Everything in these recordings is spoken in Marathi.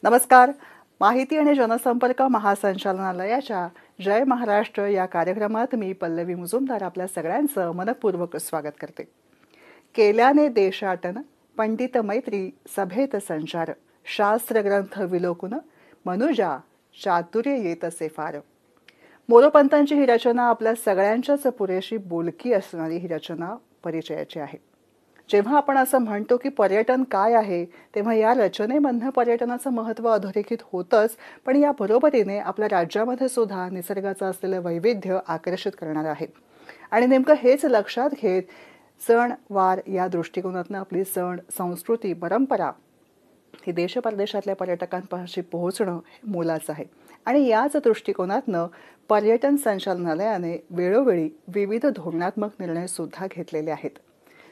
नमस्कार. माहिती आणि जनसंपर्क महासंचालनालयाच्या जय महाराष्ट्र या कार्यक्रमात मी पल्लवी मुजुमदार आपल्या सगळ्यांचं मनपूर्वक स्वागत करते. केल्याने देशाटन पंडित मैत्री सभेत संचार शास्त्रग्रंथ विलोकुन मनुजा चातुर्य येतसे फार. मोरोपंतांची ही रचना आपल्या सगळ्यांच्याच पुरेशी बोलकी असणारी ही रचना परिचयाची आहे. जेव्हा आपण असं म्हणतो की पर्यटन काय आहे, तेव्हा या रचनेमधनं पर्यटनाचं महत्त्व अधोरेखित होतंच, पण या बरोबरीने आपल्या राज्यामध्ये सुद्धा निसर्गाचं असलेलं वैविध्य आकर्षित करणार आहे. आणि नेमकं हेच लक्षात घेत सण वार या दृष्टिकोनातनं आपली सण संस्कृती परंपरा ही देश परदेशातल्या पर्यटकांपाशी पोहोचणं हे मोलाचं आहे. आणि याच दृष्टिकोनातनं पर्यटन संचालनालयाने वेळोवेळी विविध धोरणात्मक निर्णय सुद्धा घेतलेले आहेत.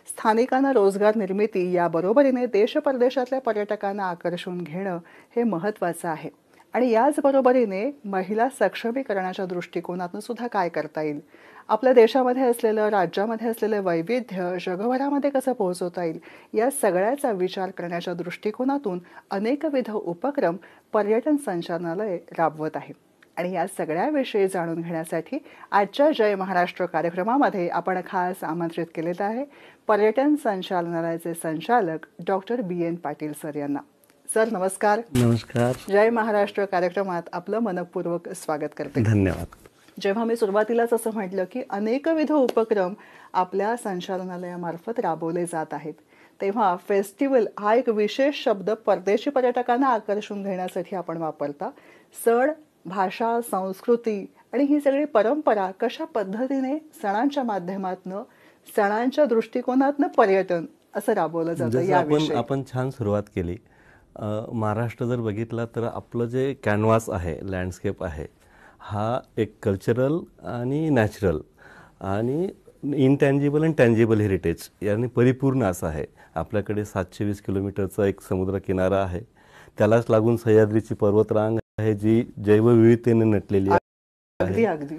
स्थानिकांना रोजगार निर्मिती या बरोबरीने देश परदेशातल्या पर्यटकांना आकर्षून घेणं हे महत्त्वाचं आहे. आणि याच बरोबरीने महिला सक्षमीकरणाच्या दृष्टिकोनातून सुद्धा काय करता येईल, आपल्या देशामध्ये असलेलं राज्यामध्ये असलेलं वैविध्य जगभरामध्ये कसं पोहोचवता येईल, या सगळ्याचा विचार करण्याच्या दृष्टिकोनातून अनेकविध उपक्रम पर्यटन संचालनालय राबवत आहे. आणि या सगळ्याविषयी जाणून घेण्यासाठी आजच्या जय महाराष्ट्र कार्यक्रमामध्ये आपण खास आमंत्रित केलेलं आहे पर्यटन संचालनालयाचे संचालक डॉक्टर BN पाटील सर यांना. सर नमस्कार. नमस्कार. जय महाराष्ट्र कार्यक्रमात आपलं मनपूर्वक स्वागत करते. धन्यवाद. जेव्हा मी सुरुवातीलाच असं म्हटलं की अनेकविध उपक्रम आपल्या संचालनालयामार्फत राबवले जात आहेत, तेव्हा फेस्टिवल हा एक विशेष शब्द परदेशी पर्यटकांना आकर्षून घेण्यासाठी आपण वापरता. सण, भाषा, संस्कृती आणि ही सगळी परंपरा कशा पद्धतीने सणांच्या माध्यमातून सणांच्या दृष्टिकोनातनं पर्यटन असं राबवलं जातं याविषयी आपण छान सुरुवात केली. महाराष्ट्र जर बघितला तर आपलं जे कॅनव्हास आहे, लँडस्केप आहे, हा एक कल्चरल आणि नॅचरल आणि इनटँजिबल आणि टँजिबल हेरिटेज याने परिपूर्ण असं आहे. आपल्याकडे 720 किलोमीटरचा एक समुद्र किनारा आहे. त्यालाच लागून सह्याद्रीची पर्वतरांग आहे जी जैवविविधतेने नटलेली आहे. अगदी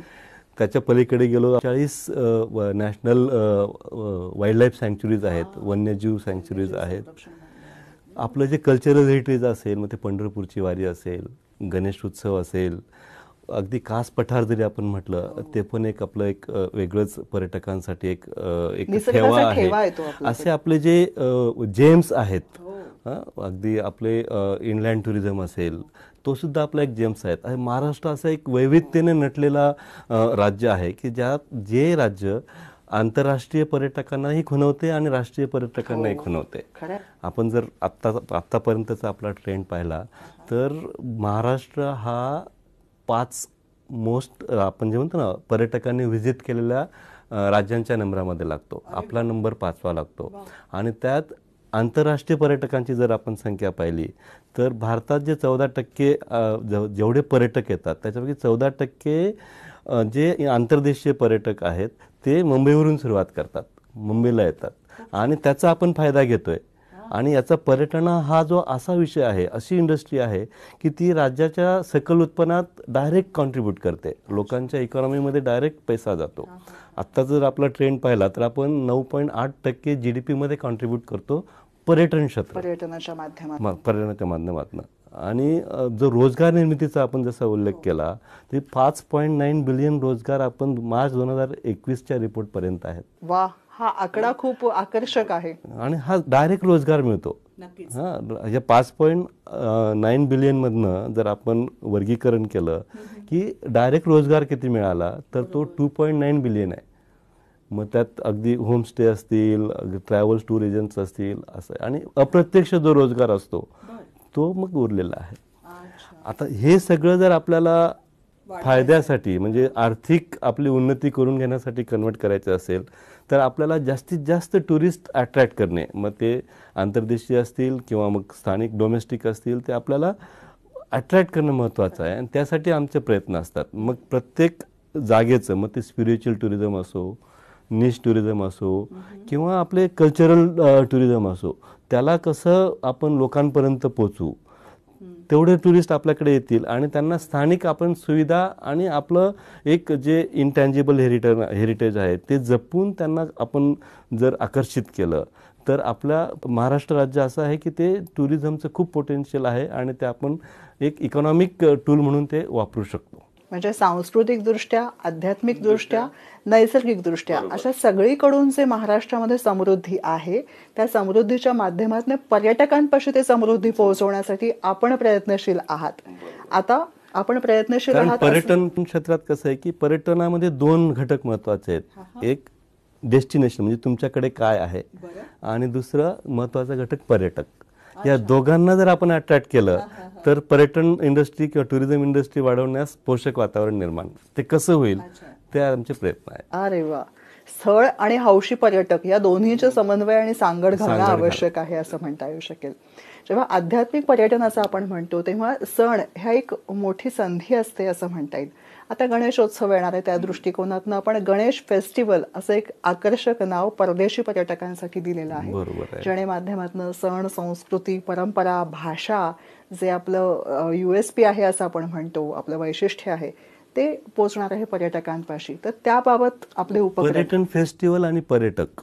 त्याच्या पलीकडे गेलो 40 नॅशनल वाईल्ड लाईफ सँक्च्युरीज आहेत, वन्यजीव सँक्च्युरीज आहेत. आपलं जे कल्चरल हेरिटेज असेल, मग ते पंढरपूरची वारी असेल, गणेश उत्सव असेल, अगदी कास पठार जरी आपण म्हटलं ते पण एक आपलं एक वेगळंच पर्यटकांसाठी एक ठेवा आहे. असे आपले जे जेम्स आहेत, अगदी आपले इनलँड टुरिझम असेल तो सुद्धा आपला एक जेम्स आहेत. महाराष्ट्र असं एक वैविध्यतेने नटलेला राज्य आहे की जे राज्य आंतरराष्ट्रीय पर्यटकांनाही खुणवते आणि राष्ट्रीय पर्यटकांनाही खुणवते. आपण जर आत्तापर्यंतचा आपला ट्रेंड पाहिला तर महाराष्ट्र हा 5 मोस्ट आपण जे म्हणतो ना पर्यटकांनी व्हिजिट केलेल्या राज्यांच्या नंबरामध्ये लागतो. आपला नंबर 5वा लागतो. आणि त्यात आंतरराष्ट्रीय पर्यटकांची जर आपण संख्या पाहिली तर भारतात जे 14% जेवढे पर्यटक येतात त्याच्यापैकी 14% जे आंतरदेशीय पर्यटक आहेत ते मुंबईवरून सुरुवात करतात, मुंबईला येतात आणि त्याचा आपण फायदा घेतोय. आणि याचा पर्यटन हा जो असा विषय आहे, अशी इंडस्ट्री आहे की ती राज्याच्या सकल उत्पन्नात डायरेक्ट कॉन्ट्रीब्यूट करते, लोकांच्या इकॉनॉमीमध्ये डायरेक्ट पैसा जातो. आत्ता जर आपला ट्रेंड पाहिला तर आपण 9.8% GDP मध्ये कॉन्ट्रीब्यूट करतो पर्यटन क्षेत्र, पर्यटनाच्या माध्यमातून. आणि जो रोजगार निर्मितीचा आपण जसा उल्लेख केला ते 5.9 बिलियन रोजगार आपण मार्च 2021च्या रिपोर्ट पर्यंत आहेत. वा, हा आकडा खूप आकर्षक आहे. आणि हा डायरेक्ट रोजगार मिळतो. या 5.9 बिलियन मधनं जर आपण वर्गीकरण केलं की डायरेक्ट रोजगार किती मिळाला तर तो 2.9 बिलियन आहे. मग त्यात अगदी होमस्टे असतील, ट्रॅव्हल्स टूर एजंट्स असतील, असं. आणि अप्रत्यक्ष जो रोजगार असतो तो मग उरलेला आहे. आता हे सगळं जर आपल्याला फायद्यासाठी म्हणजे आर्थिक आपली उन्नती करून घेण्यासाठी कन्वर्ट करायचं असेल तर आपल्याला जास्तीत जास्त टुरिस्ट अट्रॅक्ट करणे, मग ते आंतरदेशीय असतील किंवा मग स्थानिक डोमेस्टिक असतील, ते आपल्याला अट्रॅक्ट करणं महत्त्वाचं आहे. आणि त्यासाठी आमचे प्रयत्न असतात. मग प्रत्येक जागेचं, मग ते स्पिरिच्युअल टुरिझम असो, निश टुरिझम असो किंवा आपले कल्चरल टुरिझम असो, त्याला कसं आपण लोकांपर्यंत पोचवू तेवढे टुरिस्ट आपल्याकडे येतील आणि त्यांना स्थानिक आपण सुविधा आणि आपलं एक जे इंटँजिबल हेरिटेज आहे ते जपून त्यांना आपण जर आकर्षित केलं तर आपल्या महाराष्ट्र राज्य असं आहे की ते टुरिझमचं खूप पोटेन्शियल आहे आणि ते आपण एक इकॉनॉमिक टूल म्हणून ते वापरू शकतो. म्हणजे सांस्कृतिकदृष्ट्या, आध्यात्मिकदृष्ट्या, नैसर्गिकदृष्ट्या अशा सगळीकडून जे महाराष्ट्रामध्ये समृद्धी आहे त्या समृद्धीच्या माध्यमातून पर्यटकांपाशी ते समृद्धी पोहोचवण्यासाठी आपण प्रयत्नशील आहात. आता आपण प्रयत्नशील आहात. पर्यटन क्षेत्रात कसं आहे की पर्यटनामध्ये 2 घटक महत्वाचे आहेत. एक डेस्टिनेशन म्हणजे तुमच्याकडे काय आहे आणि दुसरा महत्वाचा घटक पर्यटक. या दोघांना जर आपण अट्रॅक्ट केलं तर पर्यटन इंडस्ट्री किंवा टुरिझम इंडस्ट्री वाढवण्यास पोषक वातावरण निर्माण. ते कसं होईल ते आमचे प्रयत्न आहे. अरे वा. स्थळ आणि हौशी पर्यटक या दोन्हीचे समन्वय आणि सांगड घालणं आवश्यक आहे असं म्हणता येऊ शकेल. जेव्हा आध्यात्मिक पर्यटनाचं आपण म्हणतो तेव्हा सण ह्या एक मोठी संधी असते असं म्हणता येईल. आता गणेशोत्सव येणार आहे त्या दृष्टिकोनातून आपण गणेश फेस्टिवल असं एक आकर्षक नाव परदेशी पर्यटकांसाठी दिलेलं आहे. ज्याने माध्यमातून सण, संस्कृती, परंपरा, भाषा जे आपलं USP आहे असं आपण म्हणतो, आपलं वैशिष्ट्य आहे ते पोचणार आहे पर्यटकांपाशी. तर त्याबाबत आपले उपक्रम. पर्यटन फेस्टिवल आणि पर्यटक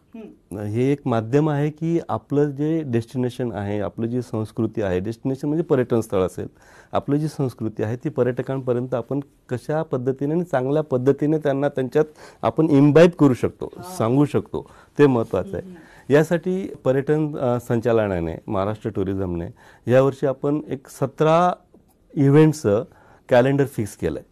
हे एक माध्यम आहे की आपलं जे डेस्टिनेशन आहे, आपली जी संस्कृती आहे, डेस्टिनेशन म्हणजे पर्यटन स्थळ असेल, आपली जी संस्कृती आहे ती पर्यटकांपर्यंत आपण कशा पद्धतीने आणि चांगल्या पद्धतीने त्यांना त्यांच्यात आपण इम्बाईब करू शकतो, सांगू शकतो, ते महत्त्वाचं आहे. यासाठी पर्यटन संचालनाने, महाराष्ट्र टुरिझमने यावर्षी आपण एक 17 इव्हेंट्सचं कॅलेंडर फिक्स केलंय.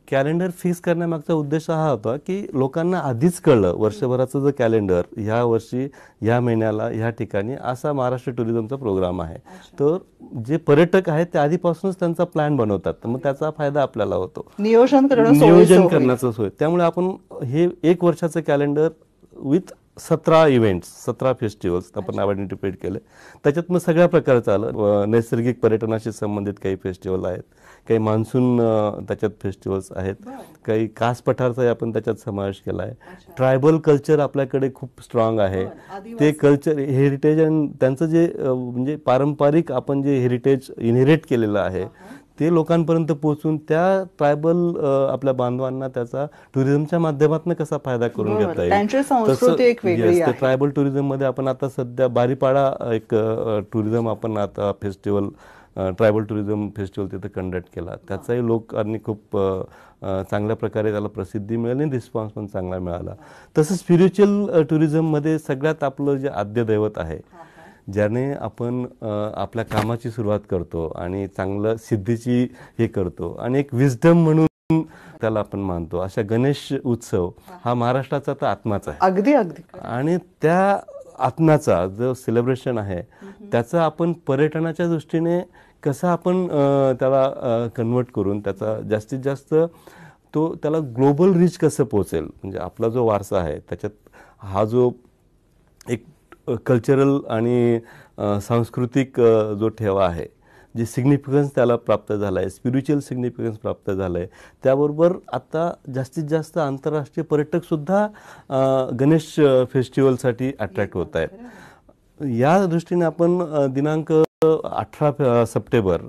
कॅलेंडर फिक्स करण्यामागचा उद्देश हा होता की लोकांना आधीच कळलं वर्षभराचं जे कॅलेंडर ह्या वर्षी ह्या महिन्याला ह्या ठिकाणी असा महाराष्ट्र टुरिझमचा प्रोग्राम आहे. तर जे पर्यटक आहेत ते आधीपासूनच त्यांचा प्लॅन बनवतात, तर मग त्याचा फायदा आपल्याला होतो. नियोजन करण्याचं सोय. त्यामुळे आपण हे 1 वर्षाचं कॅलेंडर विथ 17 इव्हेंट्स, 17 फेस्टिवल्स आपण आयडेंटिफाईड केले. त्याच्यात मग सगळ्या प्रकारचं आलं. नैसर्गिक पर्यटनाशी संबंधित काही फेस्टिवल आहेत, काही मान्सून त्याच्यात फेस्टिवल्स आहेत, काही कास पठारचा आपण त्याच्यात समावेश केला आहे. ट्रायबल कल्चर आपल्याकडे खूप स्ट्रॉंग आहे. ते कल्चर हेरिटेज आणि त्यांचं जे म्हणजे पारंपरिक आपण जे हेरिटेज इनहेरिट केलेलं आहे ते लोकांपर्यंत पोहोचून त्या ट्रायबल आपल्या बांधवांना त्याचा टुरिझमच्या माध्यमातून कसा फायदा करून घेता येईल. ट्रायबल टुरिझम मध्ये आपण आता सध्या बारीपाडा एक टुरिझम आपण आता फेस्टिवल, ट्रायबल टुरिझम फेस्टिवल तिथे कंडक्ट केला. त्याचाही लोकांनी खूप चांगल्या प्रकारे त्याला प्रसिद्धी मिळाली आणि रिस्पॉन्स पण चांगला मिळाला. तसं स्पिरिच्युअल टुरिझममध्ये सगळ्यात आपलं जे आद्य दैवत आहे, ज्याने आपण आपल्या कामाची सुरुवात करतो आणि चांगलं सिद्धीची हे करतो आणि एक विजडम म्हणून त्याला आपण मानतो, अशा गणेश उत्सव हा महाराष्ट्राचा तर आत्माच आहे. अगदी अगदी. आणि त्या आत्म्याचा जो सेलिब्रेशन आहे त्याचा आपण पर्यटनाच्या दृष्टीने कसं आपण त्याला कन्वर्ट करून त्याचा जास्तीत जास्त त्याला ग्लोबल रीच कसं पोहोचेल. म्हणजे आपला जो वारसा आहे त्याच्यात हा जो एक कल्चरल आणि सांस्कृतिक जो ठेवा आहे, जे सिग्निफिकन्स त्याला प्राप्त झाला आहे, स्पिरिच्युअल सिग्निफिकन्स प्राप्त झालं आहे, त्याबरोबर आता जास्तीत जास्त आंतरराष्ट्रीय पर्यटकसुद्धा गणेश फेस्टिवलसाठी अट्रॅक्ट होत आहेत. या दृष्टीने आपण दिनांक 18 सप्टेंबर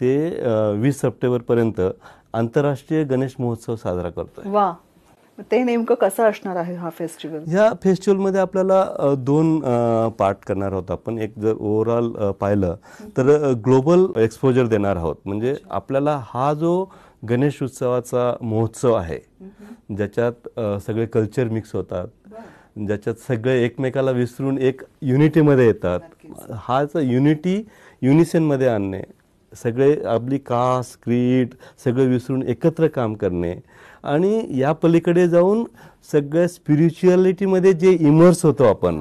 ते 20 सप्टेंबरपर्यंत आंतरराष्ट्रीय गणेश महोत्सव साजरा करतोय. वा. ते नेमकं कसं असणार आहे हा फेस्टिवल? या फेस्टिवलमध्ये आपल्याला 2 पार्ट करणार आहोत आपण. एक जर ओव्हरऑल पाहिलं तर ग्लोबल एक्सपोजर देणार आहोत. म्हणजे आपल्याला हा जो गणेश उत्सवाचा महोत्सव आहे ज्याच्यात सगळे कल्चर मिक्स होतात, ज्याच्यात सगळे एकमेकाला विसरून एक युनिटीमध्ये येतात, हाच युनिसेनमध्ये आणणे, सगळे आपली कास्ट, क्रीड सगळं विसरून एकत्र काम करणे आणि या पलीकडे जाऊन सगळ्या स्पिरिच्युअलिटीमध्ये जे इमर्स होतो आपण,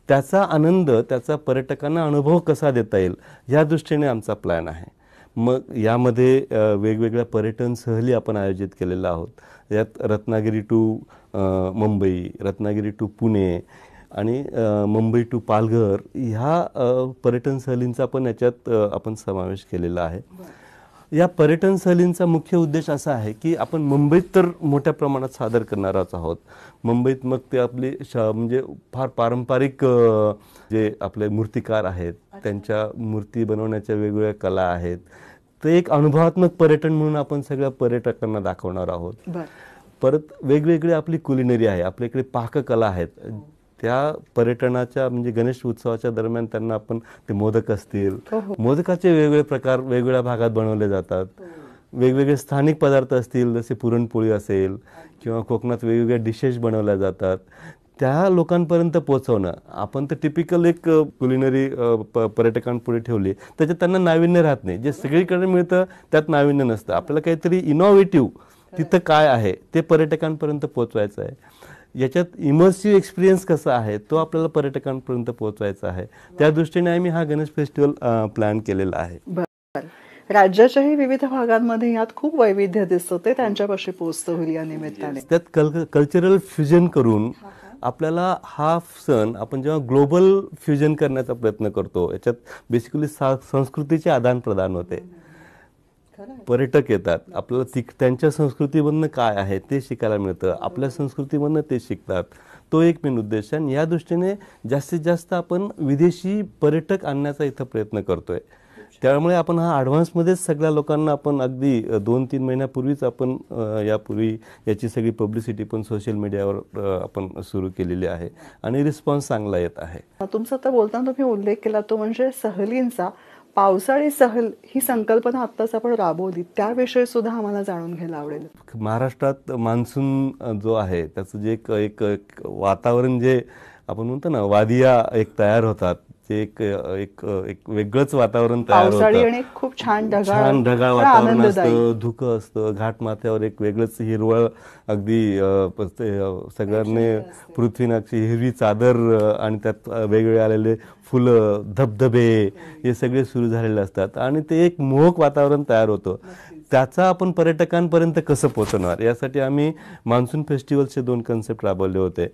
त्याचा आनंद, त्याचा पर्यटकांना अनुभव कसा देता येईल या दृष्टीने आमचा प्लॅन आहे. मग यामध्ये वेगवेगळ्या पर्यटन सहली आपण आयोजित केलेल्या आहोत. यात रत्नागिरी टू मुंबई, रत्नागिरी टू पुणे आणि मुंबई टू पालघर ह्या पर्यटन सहलींचा पण याच्यात आपण समावेश केलेला आहे. या पर्यटन सहलींचा मुख्य उद्देश असा आहे की आपण मुंबईत तर मोठ्या प्रमाणात सादर करणारच आहोत. मुंबईत मग ते आपले म्हणजे फार पारंपरिक जे आपले मूर्तिकार आहेत, त्यांच्या मूर्ती बनवण्याच्या वेगवेगळ्या कला आहेत, ते एक अनुभवात्मक पर्यटन म्हणून आपण सगळ्या पर्यटकांना दाखवणार आहोत. परत वेगवेगळी आपली कुलिनरी आहे, आपल्याकडे पाककला आहेत, त्या पर्यटनाच्या म्हणजे गणेश उत्सवाच्या दरम्यान त्यांना आपण ते मोदक असतील, मोदकाचे वेगवेगळे प्रकार वेगवेगळ्या भागात बनवले जातात. वेगवेगळे स्थानिक पदार्थ असतील, जसे पुरणपोळी असेल किंवा कोकणात वेगवेगळ्या डिशेस बनवल्या जातात, त्या लोकांपर्यंत पोहोचवणं. आपण तर टिपिकल एक कुलिनरी पर्यटकांपुढे ठेवली, त्याच्यात त्यांना नाविन्य राहत नाही. जे सगळीकडे मिळतं त्यात नाविन्य नसतं. आपल्याला काहीतरी इनोव्हेटिव्ह तिथं काय आहे ते पर्यटकांपर्यंत पोहोचवायचं आहे. याच्यात इमर्सिव्ह एक्सपिरियन्स कसा आहे तो आपल्याला पर्यटकांपर्यंत पोहोचवायचा आहे. त्या दृष्टीने आम्ही हा गणेश फेस्टिवल प्लॅन केलेला आहे. राज्याच्याही विविध भागांमध्ये यात खूप वैविध्य दिसतं, ते त्यांच्यापाशी पोहोचतं होईल या निमित्ताने. त्यात कल्चरल फ्युजन करून आपल्याला हा सण आपण जेव्हा ग्लोबल फ्युजन करण्याचा प्रयत्न करतो, याच्यात बेसिकली संस्कृतीचे आदान प्रदान होते. पर्यटक येतात, आपल्याला त्यांच्या संस्कृतीमधनं काय आहे ते शिकायला मिळतं, आपल्या संस्कृतीमधनं ते शिकतात. तो एक मेन उद्देश आहे. या दृष्टीने जास्तीत जास्त आपण विदेशी पर्यटक आणण्याचा इथं प्रयत्न करतोय. त्यामुळे आपण हा ॲडव्हान्समध्येच सगळ्या लोकांना आपण अगदी 2-3 महिन्यापूर्वीच आपण यापूर्वी याची सगळी पब्लिसिटी पण सोशल मीडियावर आपण सुरू केलेली आहे आणि रिस्पॉन्स चांगला येत आहे. तुमचा आता बोलताना तुम्ही उल्लेख केला तो म्हणजे सहलींचा. पावसाळी सहल ही संकल्पना आत्ताच आपण राबवली, त्याविषयी सुद्धा आम्हाला जाणून घ्यायला आवडेल. महाराष्ट्रात मान्सून जो आहे त्याचं जे एक वातावरण जे आपण म्हणतो ना वादिया एक तयार होतात, ते एक वेगळंच वातावरण तयार होतं. खूप छान ढगाळ वातावरण असतं, धुकं असतं, घाटमाथ्यावर एक वेगळंच हिरवळ, अगदी सगळ्यांनी पृथ्वीनाची हिरवी चादर आणि त्यात वेगवेगळे आलेले फुलं, धबधबे हे सगळे सुरू झालेले असतात आणि ते एक मोहक वातावरण तयार होतं. त्याचा आपण पर्यटकांपर्यंत कसं पोहोचवणार यासाठी आम्ही मान्सून फेस्टिवलचे 2 कन्सेप्ट राबवले होते.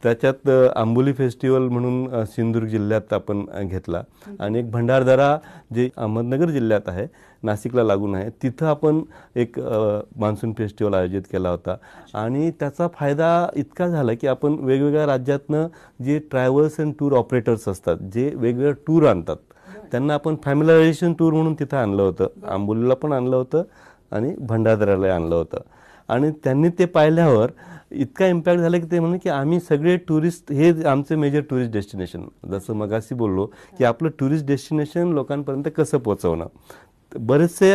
त्याच्यात आंबोली फेस्टिवल म्हणून सिंधुदुर्ग जिल्ह्यात आपण घेतला आणि एक भंडारदरा जे अहमदनगर जिल्ह्यात आहे, नाशिकला लागून आहे, तिथं आपण एक मान्सून फेस्टिवल आयोजित केला होता. आणि त्याचा फायदा इतका झाला की आपण वेगवेगळ्या राज्यातनं जे ट्रॅव्हल्स अँड टूर ऑपरेटर्स असतात, जे वेगवेगळ्या टूर आणतात, त्यांना आपण फॅमिलायझेशन टूर म्हणून तिथं आणलं होतं. आंबोलीला पण आणलं होतं आणि भंडारदऱ्याला आणलं होतं. आणि त्यांनी ते पाहिल्यावर इतका इम्पॅक्ट झाला की ते म्हणून की आम्ही सगळे टुरिस्ट हे आमचे मेजर टुरिस्ट डेस्टिनेशन, जसं मगाशी बोललो की आपलं टुरिस्ट डेस्टिनेशन लोकांपर्यंत कसं पोहोचवणं. बरेचसे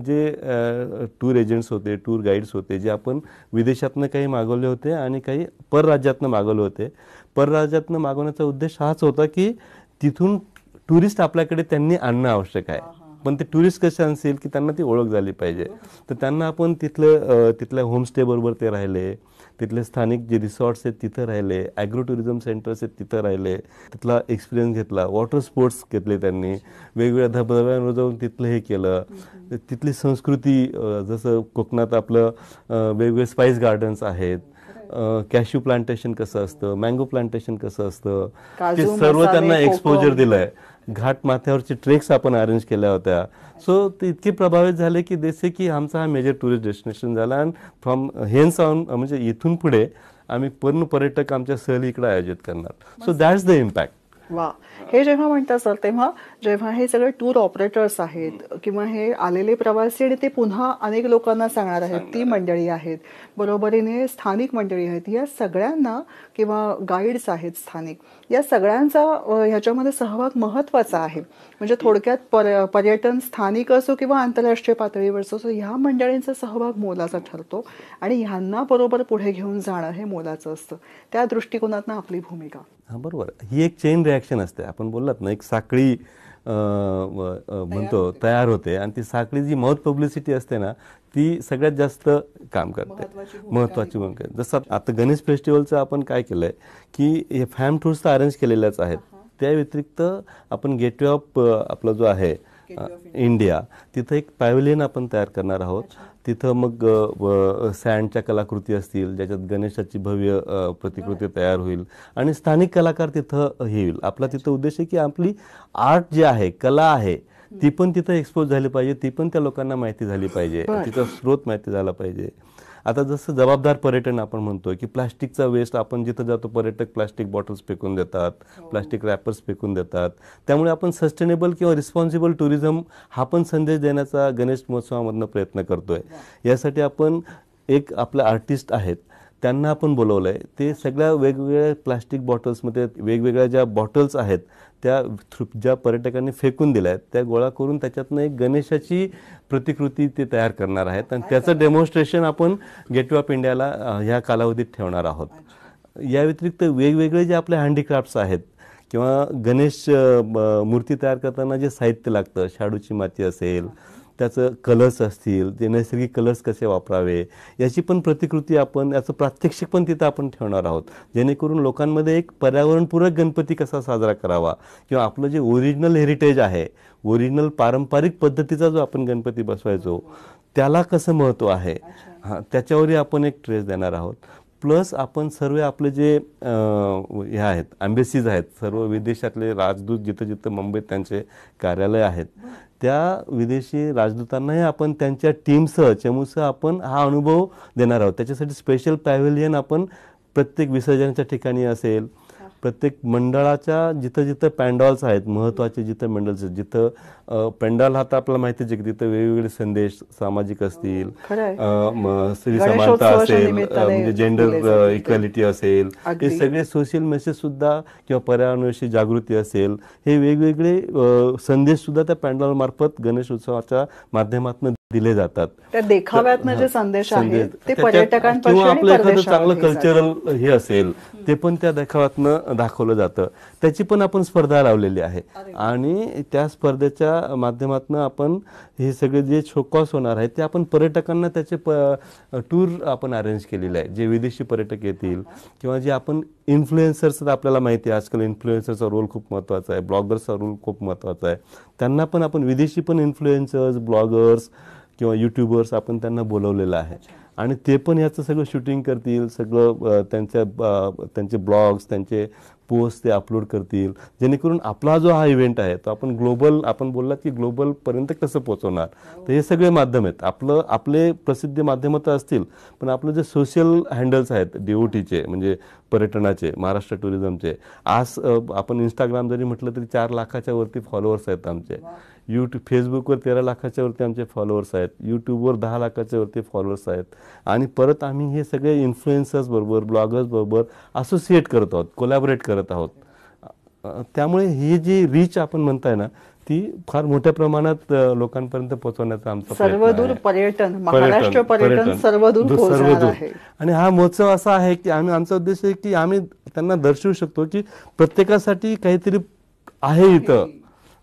जे टूर एजंट्स होते, टूर गाईड्स होते, जे आपण विदेशातनं काही मागवले होते आणि काही परराज्यातनं मागवले होते. परराज्यातनं मागवण्याचा उद्देश हाच होता की तिथून टुरिस्ट आपल्याकडे त्यांनी आणणं आवश्यक आहे. पण ते टुरिस्ट कसे असेल की त्यांना ती ओळख झाली पाहिजे. तर त्यांना आपण तिथल्या होमस्टे बरोबर ते राहिले, तिथले स्थानिक जे रिसॉर्ट्स आहेत तिथं राहिले, ॲग्रो टुरिझम सेंटर्स आहेत तिथं राहिले, तिथला एक्सपिरियन्स घेतला, वॉटर स्पोर्ट्स घेतले त्यांनी, वेगवेगळ्या धबधब्यांवर जाऊन तिथलं हे केलं. तिथली संस्कृती, जसं कोकणात आपलं वेगवेगळे स्पाइस गार्डन्स आहेत, कॅश्यू प्लांटेशन कसं असतं, मँगो प्लांटेशन कसं असतं, ते सर्व त्यांना एक्सपोजर दिलंय. घाट माथ्यावरचे ट्रेक्स आपण अरेंज केल्या होत्या. सो ते इतके प्रभावित झाले की जसे की आमचा हा मेजर टुरिस्ट डेस्टिनेशन झाला. आणि फ्रॉम हेन्स ऑन म्हणजे इथून पुढे आम्ही पूर्ण पर्यटक आमच्या सहली इकडे आयोजित करणार. So that's the impact. वा, हे जेव्हा म्हणतात सर, तेव्हा जेव्हा हे सगळे टूर ऑपरेटर्स आहेत किंवा हे आलेले प्रवासी आणि ते पुन्हा अनेक लोकांना सांगणार आहेत, ती मंडळी आहेत, बरोबरीने स्थानिक मंडळी आहेत, या सगळ्यांना किंवा गाईड्स आहेत स्थानिक, या सगळ्यांचा ह्याच्यामध्ये सहभाग महत्त्वाचा आहे. म्हणजे थोडक्यात पर्यटन स्थानिक असो किंवा आंतरराष्ट्रीय पातळीवरचं असो, ह्या मंडळींचा सहभाग मोलाचा ठरतो आणि ह्यांना बरोबर पुढे घेऊन जाणं हे मोलाचं असतं. त्या दृष्टिकोनातनं आपली भूमिका. हां, बरोबर. ही एक चेन रिॲक्शन असते. आपण बोललात ना, एक साखळी म्हणतो तयार होते आणि ती साखळी जी माउथ पब्लिसिटी असते ना, ती सगळ्यात जास्त काम करते, महत्त्वाची भूमिका. जसं आता गणेश फेस्टिवलचं आपण काय केलंय की हे फॅम टूर्स तर अरेंज केलेल्याच आहेत. त्या व्यतिरिक्त आपण गेटवे ऑफ आपला जो आहे इंडिया, तिथं एक पॅव्हिलियन आपण तयार करणार आहोत. तिथं मग सँडच्या कलाकृती असतील, ज्याच्यात गणेशाची भव्य प्रतिकृती तयार होईल आणि स्थानिक कलाकार तिथं हे होईल. आपला तिथं उद्देश आहे की आपली आर्ट जी आहे, कला आहे, ती पण तिथं एक्सपोज झाली पाहिजे, ती पण त्या लोकांना माहिती झाली पाहिजे, तिचा स्रोत माहिती झाला पाहिजे. आता जसं जबाबदार पर्यटन आपण म्हणतोय की प्लास्टिकचा वेस्ट, आपण जिथं जातो पर्यटक प्लास्टिक बॉटल्स फेकून देतात, प्लास्टिक रॅपर्स फेकून देतात. त्यामुळे आपण सस्टेनेबल किंवा रिस्पॉन्सिबल टुरिझम हा पण संदेश देण्याचा गणेश महोत्सवामधनं प्रयत्न करतोय. यासाठी आपण एक आपले आर्टिस्ट आहेत त्यांना आपण बोलवलं आहे. ते सगळ्या वेगवेगळ्या प्लास्टिक बॉटल्समध्ये वेगवेगळ्या ज्या बॉटल्स आहेत त्या ज्या पर्यटकांनी फेकून दिल्या आहेत त्या गोळा करून त्याच्यातनं एक गणेशाची प्रतिकृती ते तयार करणार आहेत आणि त्याचं डेमॉन्स्ट्रेशन आपण गेटवे ऑफ इंडियाला ह्या कालावधीत ठेवणार आहोत. या व्यतिरिक्त वेगवेगळे जे आपले हँडीक्राफ्ट्स आहेत किंवा गणेश मूर्ती तयार करताना जे साहित्य लागतं, शाडूची माती असेल, त्याचं कलर्स असतील, जे नैसर्गिक कलर्स कसे वापरावे याची पण प्रतिकृती आपण, याचं प्रात्यक्षिक पण तिथं आपण ठेवणार आहोत, जेणेकरून लोकांमध्ये एक पर्यावरणपूरक गणपती कसा साजरा करावा किंवा आपलं जे ओरिजिनल हेरिटेज आहे, ओरिजिनल पारंपरिक पद्धतीचा जो आपण गणपती बसवायचो त्याला कसं महत्त्व आहे त्याच्यावरही आपण एक ट्रेस देणार आहोत. प्लस आपण सर्व आपले जे हे आहेत एम्बेसीज आहेत, सर्व विदेशातले राजदूत जिथं जिथं मुंबईत त्यांचे कार्यालय आहेत, त्या विदेशी राजदूतांनाही आपण त्यांच्या टीमसह चमूसह आपण हा अनुभव देणार आहोत. त्याच्यासाठी स्पेशल पॅव्हिलियन आपण प्रत्येक विसर्जनाच्या ठिकाणी असेल, प्रत्येक मंडळाच्या जिथं जिथं पॅन्डॉल्स आहेत महत्त्वाचे, जिथं मंडळच जिथं पेंडाल, आता आपल्याला माहितीच आहे की तिथं वेगवेगळे संदेश सामाजिक असतील, स्त्री समानता असेल, म्हणजे जेंडर इक्वॅलिटी असेल, हे सगळे सोशल मेसेज सुद्धा किंवा पर्यावरणाविषयी जागृती असेल, हे वेगवेगळे संदेश सुद्धा त्या पॅन्डॉल मार्फत गणेश उत्सवाच्या माध्यमातून दिले जातात. त्या देखाव्यातनं जे संदेश आहेत ते पर्यटकांपर्यंत किंवा आपलं एखादं चांगलं कल्चरल हे असेल ते पण त्या देखाव्यातनं दाखवलं जातं. त्याची पण आपण स्पर्धा लावलेली आहे आणि त्या स्पर्धेच्या माध्यमातून आपण हे सगळे जे शोकॉस होणार आहे ते आपण पर्यटकांना त्याचे टूर आपण अरेंज केलेले आहे. जे विदेशी पर्यटक येतील किंवा जे आपण इन्फ्लुएन्सर्स, आपल्याला माहिती आहे आजकाल इन्फ्लुएन्सरचा रोल खूप महत्त्वाचा आहे, ब्लॉगर्सचा रोल खूप महत्त्वाचा आहे, त्यांना पण आपण विदेशी पण इन्फ्लुएन्सर्स, ब्लॉगर्स किंवा यूट्यूबर्स आपण त्यांना बोलवलेलं आहे आणि ते पण याचं सगळं शूटिंग करतील, सगळं त्यांचे ब्लॉग्स, त्यांचे पोस्ट ते अपलोड करतील, जेणेकरून आपला जो हा इव्हेंट आहे तो आपण ग्लोबल, आपण बोललात की ग्लोबलपर्यंत कसं पोहोचवणार, तर हे सगळे माध्यम आहेत. आपले प्रसिद्धी माध्यमं तर असतील पण आपलं जे सोशल हँडल्स आहेत DOTचे म्हणजे पर्यटनाचे, महाराष्ट्र टुरिझमचे, आज आपण इंस्टाग्राम जरी म्हटलं तरी 4 लाखाच्या वरती फॉलोअर्स आहेत आमचे, फेसबुकवर 13 लाखाच्या वरती आमचे फॉलोअर्स आहेत, यूट्यूबवर 10 लाखाच्या वरती फॉलोअर्स आहेत आणि परत आम्ही हे सगळे इन्फ्लुएन्सर्स बरोबर, ब्लॉगर्स बरोबर असोसिएट करत आहोत, कोलॅबोरेट करत आहोत. त्यामुळे ही जी रीच आपण म्हणताय ना ती फार मोठ्या प्रमाणात लोकांपर्यंत पोहोचवण्याचा आमचा सर्वदूर पर्यटन, महाराष्ट्र पर्यटन सर्वदूर पोहोचणार आहे. आणि हा महोत्सव असा आहे की आमचा उद्देश आहे की आम्ही त्यांना दर्शवू शकतो की प्रत्येकासाठी काहीतरी आहे इथं,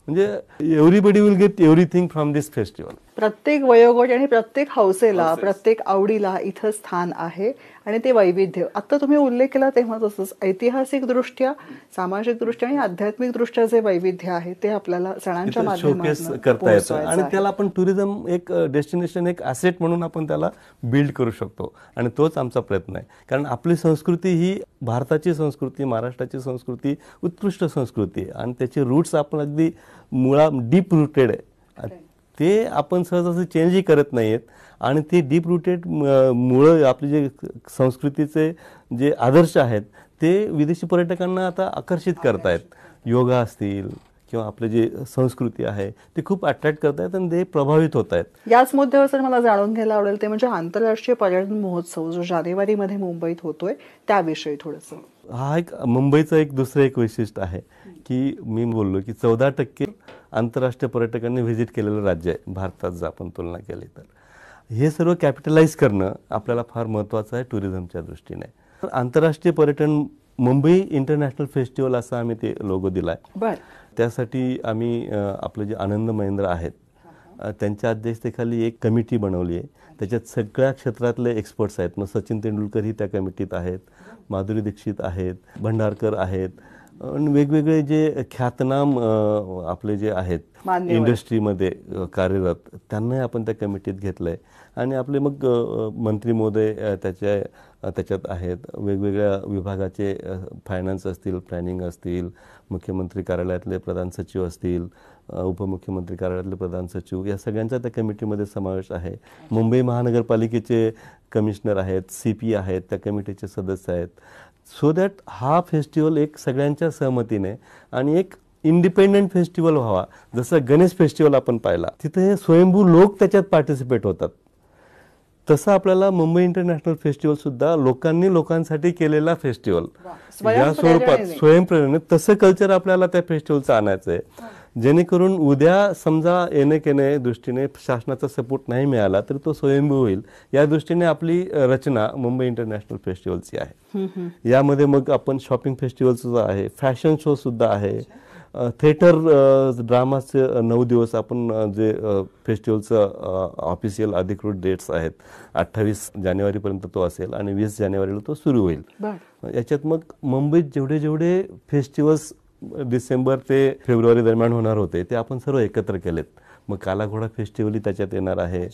म्हणजे everybody will get everything from this festival. प्रत्येक वयोगट आणि प्रत्येक हौसेला, प्रत्येक आवडीला इथं स्थान आहे आणि ते वैविध्य. आता तुम्ही उल्लेख केला तेव्हा तसंच ऐतिहासिक दृष्ट्या, सामाजिक दृष्ट्या आणि आध्यात्मिक दृष्ट्या जे वैविध्य आहे ते आपल्याला सणांच्या माध्यमातून करता येतं आणि त्याला आपण टुरिझम एक डेस्टिनेशन, एक ॲसेट म्हणून आपण त्याला बिल्ड करू शकतो आणि तोच आमचा प्रयत्न आहे. कारण आपली संस्कृती ही भारताची संस्कृती, महाराष्ट्राची संस्कृती उत्कृष्ट संस्कृती आहे आणि त्याचे रूट्स आपण अगदी डीप रूटेड आहे. ते आपण सहजासहजी चेंजही करत नाहीत आणि ते डीप रूटेड मुळं आपले जे संस्कृतीचे जे आदर्श आहेत ते विदेशी पर्यटकांना आता आकर्षित करतायत. योगा असतील किंवा आपले जे संस्कृती आहे ते खूप अट्रॅक्ट करतायत आणि ते प्रभावित होत आहेत. याच मुद्द्यावर सर मला जाणून घ्यायला आवडेल ते म्हणजे आंतरराष्ट्रीय पर्यटन महोत्सव जो जानेवारीमध्ये मुंबईत होतोय त्याविषयी थोडंसं. हा एक मुंबईचं एक दुसरं एक वैशिष्ट्य आहे की मी बोललो की 14% आंतरराष्ट्रीय पर्यटकांनी व्हिजिट केलेलं राज्य आहे भारतात जर आपण तुलना केली तर. हे सर्व कॅपिटलाइज करणं आपल्याला फार महत्त्वाचं आहे टुरिझमच्या दृष्टीने. आंतरराष्ट्रीय पर्यटन मुंबई इंटरनॅशनल फेस्टिवल असा आम्ही ते लोगो दिला आहे. त्यासाठी आम्ही आपले जे आनंद महेंद्र आहेत त्यांच्या अध्यक्षतेखाली एक कमिटी बनवली आहे. त्याच्यात सगळ्या क्षेत्रातले एक्सपर्ट्स आहेत. मग सचिन तेंडुलकरही त्या कमिटीत आहेत, माधुरी दीक्षित आहेत, भंडारकर आहेत आणि वेगवेगळे जे ख्यातनाम आपले जे आहेत इंडस्ट्रीमध्ये कार्यरत त्यांनाही आपण त्या कमिटीत घेतलं आहे. आणि आपले मग मंत्री महोदय त्याचे त्याच्यात आहेत. वेगवेगळ्या विभागाचे फायनान्स असतील, प्लॅनिंग असतील, मुख्यमंत्री कार्यालयातले प्रधान सचिव असतील, उपमुख्यमंत्री कार्यालयातले प्रधान सचिव, या सगळ्यांचा त्या कमिटीमध्ये समावेश आहे. मुंबई महानगरपालिकेचे कमिशनर आहेत, CP आहेत, त्या कमिटीचे सदस्य आहेत. सो दॅट हा फेस्टिवल एक सगळ्यांच्या सहमतीने आणि एक इंडिपेंडंट फेस्टिवल व्हावा. जसं गणेश फेस्टिवल आपण पाहिला, तिथे स्वयंभू लोक त्याच्यात पार्टिसिपेट होतात. तसं आपल्याला मुंबई इंटरनॅशनल फेस्टिवल सुद्धा लोकांसाठी केलेला फेस्टिवल या स्वरूपात स्वयंप्रेरणेने तसं कल्चर आपल्याला त्या फेस्टिवलचं आणायचं आहे. जेणेकरून उद्या समजा येणे दृष्टीने शासनाचा सपोर्ट नाही मिळाला तर तो स्वयंभू होईल. या दृष्टीने आपली रचना मुंबई इंटरनॅशनल फेस्टिवलची आहे. यामध्ये मग आपण शॉपिंग फेस्टिवल सुद्धा आहे, फॅशन शो सुद्धा आहे, थिएटर ड्रामाचे 9 दिवस आपण जे फेस्टिवलचं ऑफिशियल अधिकृत डेट्स आहेत, 28 जानेवारीपर्यंत तो असेल आणि 20 जानेवारीला तो सुरू होईल. याच्यात मग मुंबईत जेवढे फेस्टिवल्स डिसेंबर ते फेब्रुवारी दरम्यान होणार होते ते आपण सर्व एकत्र केलेत. मग कालाघोडा फेस्टिवलही त्याच्यात येणार आहे.